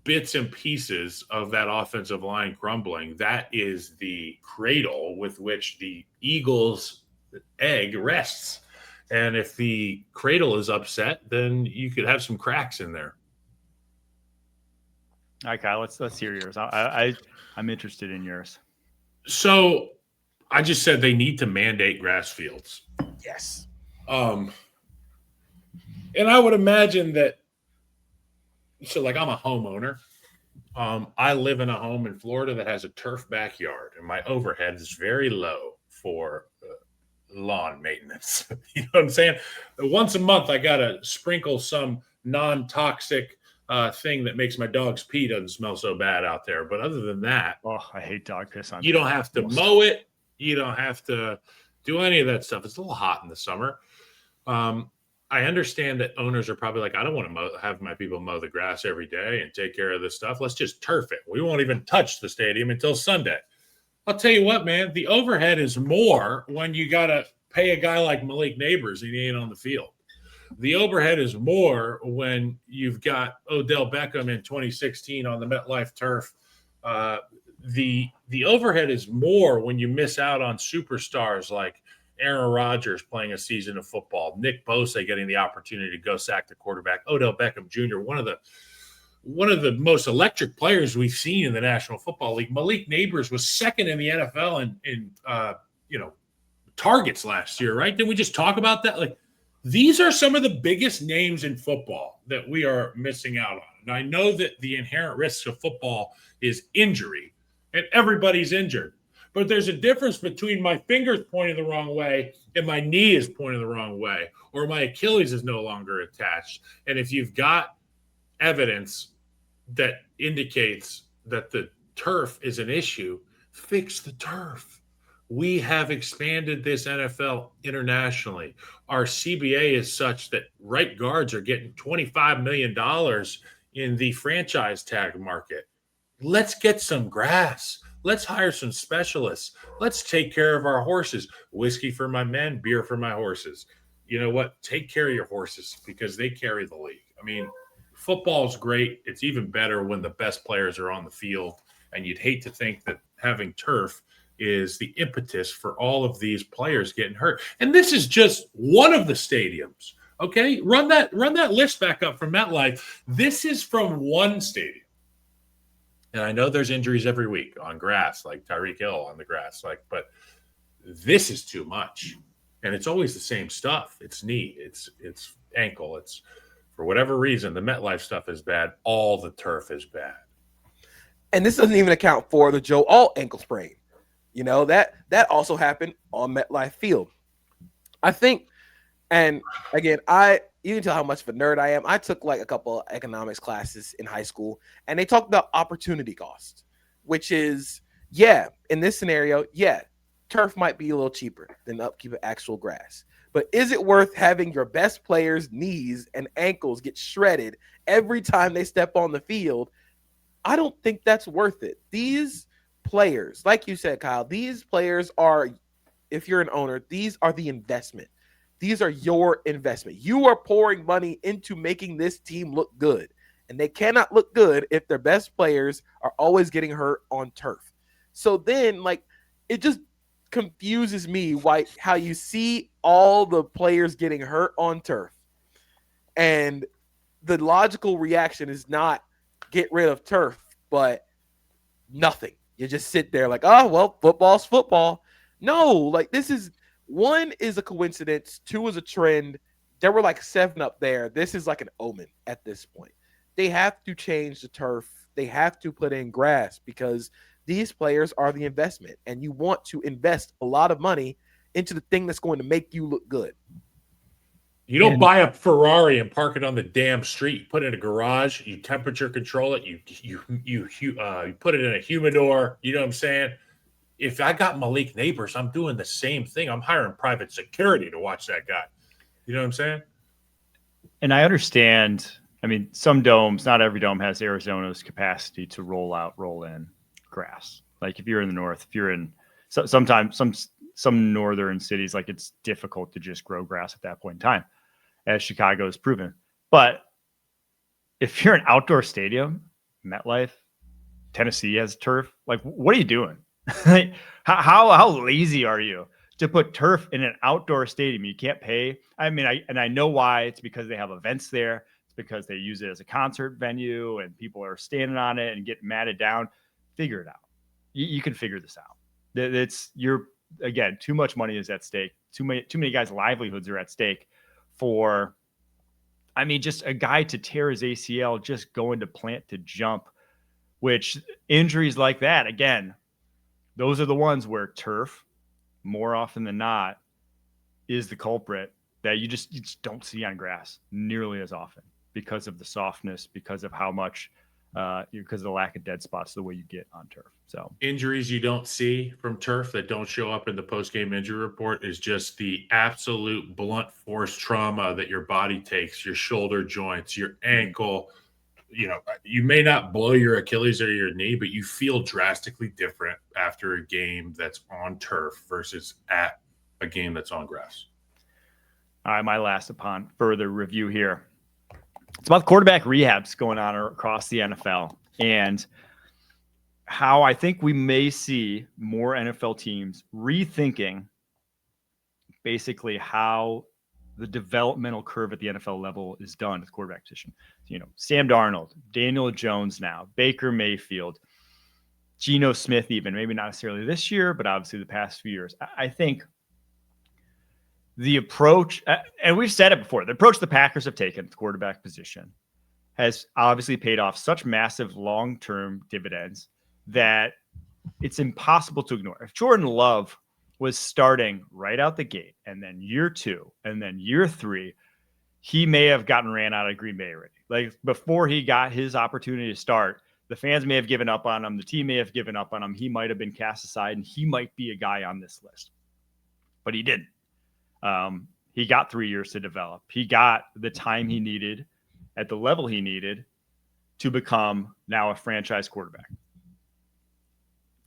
bits and pieces of that offensive line crumbling. That is the cradle with which the Eagles' egg rests. And if the cradle is upset, then you could have some cracks in there. All right, Kyle, let's hear yours. I'm interested in yours. So I just said they need to mandate grass fields. Yes. And I would imagine that. So, like, I'm a homeowner. I live in a home in Florida that has a turf backyard, and my overhead is very low for lawn maintenance. You know what I'm saying? Once a month, I got to sprinkle some non-toxic thing that makes my dog's pee doesn't smell so bad out there. But other than that, I hate dog piss on. You don't have to mow it. You don't have to do any of that stuff. It's a little hot in the summer. I understand that owners are probably like, I don't want to have my people mow the grass every day and take care of this stuff. Let's just turf it. We won't even touch the stadium until Sunday. I'll tell you what, man, the overhead is more when you got to pay a guy like Malik Neighbors and he ain't on the field. The overhead is more when you've got Odell Beckham in 2016 on the MetLife Turf. The overhead is more when you miss out on superstars like Aaron Rodgers playing a season of football, Nick Bosa getting the opportunity to go sack the quarterback, Odell Beckham Jr., one of the most electric players we've seen in the National Football League. Malik Neighbors was second in the NFL in targets last year, right? Didn't we just talk about that? Like, these are some of the biggest names in football that we are missing out on. And I know that the inherent risk of football is injury, and everybody's injured. But there's a difference between my fingers pointing the wrong way and my knee is pointing the wrong way, or my Achilles is no longer attached. And if you've got evidence that indicates that the turf is an issue, fix the turf. We have expanded this NFL internationally. Our CBA is such that right guards are getting $25 million in the franchise tag market. Let's get some grass. Let's hire some specialists. Let's take care of our horses. Whiskey for my men, beer for my horses. You know what? Take care of your horses because they carry the league. I mean, football is great. It's even better when the best players are on the field. And you'd hate to think that having turf is the impetus for all of these players getting hurt. And this is just one of the stadiums. Okay, run that list back up from MetLife. This is from one stadium. And I know there's injuries every week on grass, like Tyreek Hill on the grass, but this is too much. And it's always the same stuff. It's knee, it's ankle, it's for whatever reason, the MetLife stuff is bad. All the turf is bad. And this doesn't even account for the Joe Alt ankle sprain. You know, that also happened on MetLife Field. I think, and again, you can tell how much of a nerd I am. I took like a couple of economics classes in high school, and they talked about opportunity cost, which is, in this scenario, turf might be a little cheaper than upkeep of actual grass. But is it worth having your best players' knees and ankles get shredded every time they step on the field? I don't think that's worth it. These players, like you said, Kyle, these players are, if you're an owner, these are the investment. These are your investment. You are pouring money into making this team look good. And they cannot look good if their best players are always getting hurt on turf. So then, like, it just confuses me how you see all the players getting hurt on turf. And the logical reaction is not get rid of turf, but nothing. You just sit there like, oh, well, football's football. No, like this is, one is a coincidence. Two is a trend. There were like 7 up there. This is like an omen at this point. They have to change the turf. They have to put in grass because these players are the investment, and you want to invest a lot of money into the thing that's going to make you look good. You don't buy a Ferrari and park it on the damn street. You put it in a garage. You temperature control it. You put it in a humidor. You know what I'm saying? If I got Malik Neighbors, I'm doing the same thing. I'm hiring private security to watch that guy. You know what I'm saying? And I understand. I mean, some domes, not every dome has Arizona's capacity to roll in grass. Like if you're in the north, if you're in sometimes some northern cities, like it's difficult to just grow grass at that point in time, as Chicago has proven. But if you're an outdoor stadium, MetLife, Tennessee has turf, like what are you doing? Like, how lazy are you to put turf in an outdoor stadium? You can't pay. I mean, I know why. It's because they have events there. It's because they use it as a concert venue and people are standing on it and getting matted down. Figure it out. You can figure this out. Again, too much money is at stake. Too many guys' livelihoods are at stake for, I mean, just a guy to tear his ACL, just going to plant to jump, which injuries like that, again, those are the ones where turf, more often than not, is the culprit that you just don't see on grass nearly as often because of the softness, because of how much, because of the lack of dead spots, the way you get on turf. So injuries you don't see from turf that don't show up in the post-game injury report is just the absolute blunt force trauma that your body takes, your shoulder joints, your ankle. You know, you may not blow your Achilles or your knee, but you feel drastically different after a game that's on turf versus at a game that's on grass. All right, my last upon further review here. It's about quarterback rehabs going on across the NFL and how I think we may see more NFL teams rethinking basically how the developmental curve at the NFL level is done at the quarterback position. Sam Darnold, Daniel Jones now, Baker Mayfield, Geno Smith, even maybe not necessarily this year, but obviously the past few years. I think the approach, and we've said it before, the approach the Packers have taken at the quarterback position has obviously paid off such massive long-term dividends that it's impossible to ignore. If Jordan Love was starting right out the gate, and then year 2, and then year 3, he may have gotten ran out of Green Bay already. Like before he got his opportunity to start, the fans may have given up on him. The team may have given up on him. He might have been cast aside, and he might be a guy on this list. But he didn't. He got 3 years to develop. He got the time he needed at the level he needed to become now a franchise quarterback.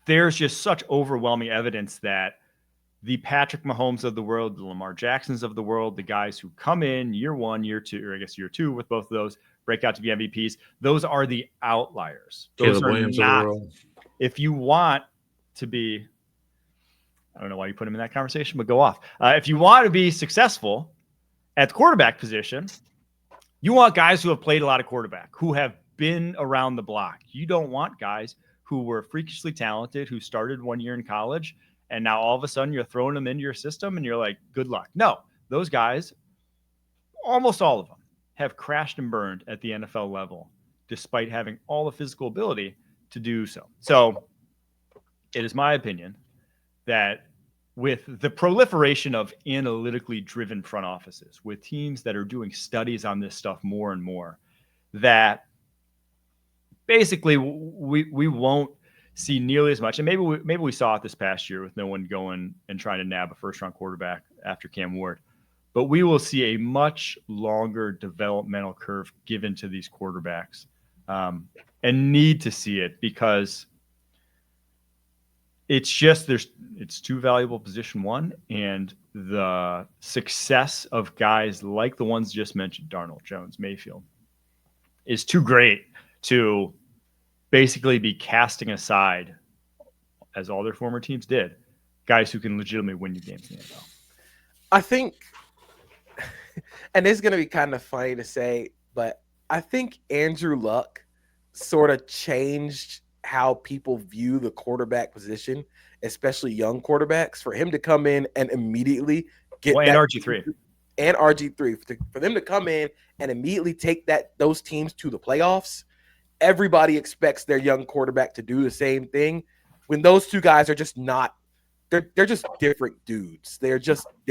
There's just such overwhelming evidence that the Patrick Mahomes of the world, the Lamar Jacksons of the world, the guys who come in year 1, year 2, or I guess year 2 with both of those, break out to be MVPs. Those are the outliers. Those Caleb are Williams not. of the world. If you want to be, I don't know why you put him in that conversation, but go off. If you want to be successful at the quarterback position, you want guys who have played a lot of quarterback, who have been around the block. You don't want guys who were freakishly talented, who started 1 year in college, and now all of a sudden you're throwing them into your system and you're like, good luck. No, those guys, almost all of them, have crashed and burned at the NFL level, despite having all the physical ability to do so. So it is my opinion that with the proliferation of analytically driven front offices, with teams that are doing studies on this stuff more and more, that basically we won't see nearly as much. And maybe we saw it this past year with no one going and trying to nab a first-round quarterback after Cam Ward. But we will see a much longer developmental curve given to these quarterbacks, and need to see it because it's too valuable position one, and the success of guys like the ones just mentioned, Darnold, Jones, Mayfield, is too great to basically be casting aside, as all their former teams did, guys who can legitimately win you games in the NFL. I think, and it's going to be kind of funny to say, but I think Andrew Luck sort of changed how people view the quarterback position, especially young quarterbacks, for him to come in and immediately get and RG3. And RG3, for them to come in and immediately take those teams to the playoffs. Everybody expects their young quarterback to do the same thing when those two guys are just not. They're just different dudes. They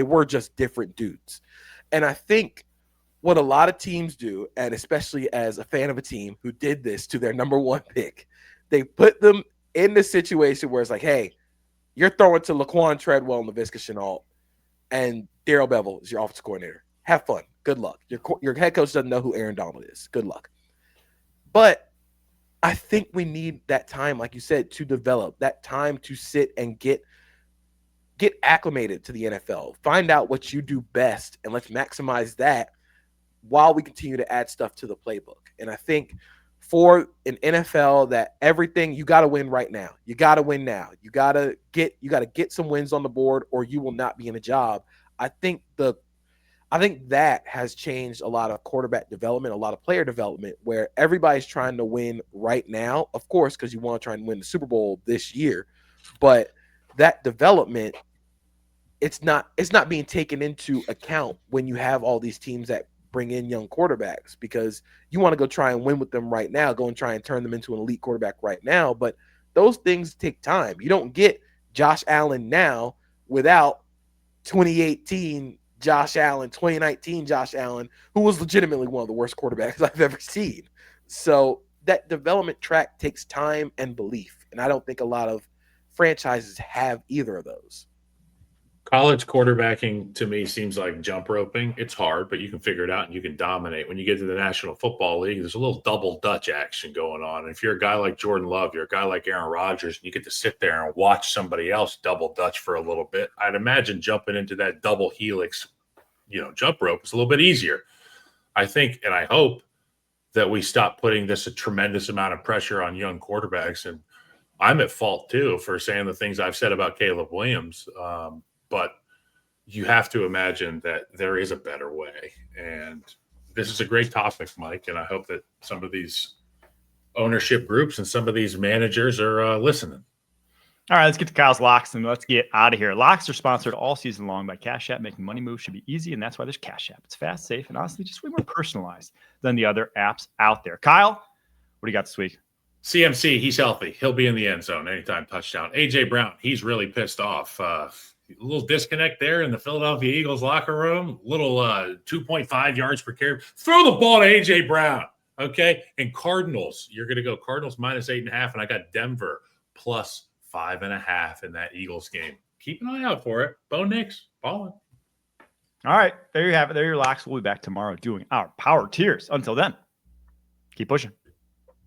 were just different dudes. And I think what a lot of teams do, and especially as a fan of a team who did this to their number 1 pick, they put them in the situation where it's like, hey, you're throwing to Laquan Treadwell and Laviska Shenault, and Darrell Bevell is your offensive coordinator. Have fun. Good luck. Your head coach doesn't know who Aaron Donald is. Good luck. But I think we need that time, like you said, to develop, that time to sit and get acclimated to the NFL. Find out what you do best, and let's maximize that while we continue to add stuff to the playbook. And I think for an NFL that everything, you got to win right now. You got to win now. You got to get some wins on the board, or you will not be in a job. I think that has changed a lot of quarterback development, a lot of player development, where everybody's trying to win right now, of course, because you want to try and win the Super Bowl this year. But that development, it's not being taken into account when you have all these teams that bring in young quarterbacks, because you want to go try and win with them right now, go and try and turn them into an elite quarterback right now. But those things take time. You don't get Josh Allen now without 2018 Josh Allen, 2019 Josh Allen, who was legitimately one of the worst quarterbacks I've ever seen. So that development track takes time and belief. And I don't think a lot of franchises have either of those. College quarterbacking to me seems like jump roping. It's hard, but you can figure it out and you can dominate. When you get to the National Football League, there's a little double Dutch action going on. And if you're a guy like Jordan Love, you're a guy like Aaron Rodgers, and you get to sit there and watch somebody else double Dutch for a little bit, I'd imagine jumping into that double helix, jump rope is a little bit easier. I think, and I hope that we stop putting a tremendous amount of pressure on young quarterbacks. And I'm at fault too for saying the things I've said about Caleb Williams. But you have to imagine that there is a better way. And this is a great topic, Mike. And I hope that some of these ownership groups and some of these managers are listening. All right, let's get to Kyle's locks and let's get out of here. Locks are sponsored all season long by Cash App. Making money moves should be easy, and that's why there's Cash App. It's fast, safe, and honestly just way more personalized than the other apps out there. Kyle, what do you got this week? CMC, he's healthy. He'll be in the end zone anytime touchdown. AJ Brown, he's really pissed off. A little disconnect there in the Philadelphia Eagles locker room. Little 2.5 yards per carry. Throw the ball to AJ Brown, okay? And Cardinals, you're going to go Cardinals minus 8.5, and I got Denver plus 5.5 in that Eagles game. Keep an eye out for it. Bo Nix, balling. All right, there you have it. There are your locks. We'll be back tomorrow doing our power tiers. Until then, keep pushing.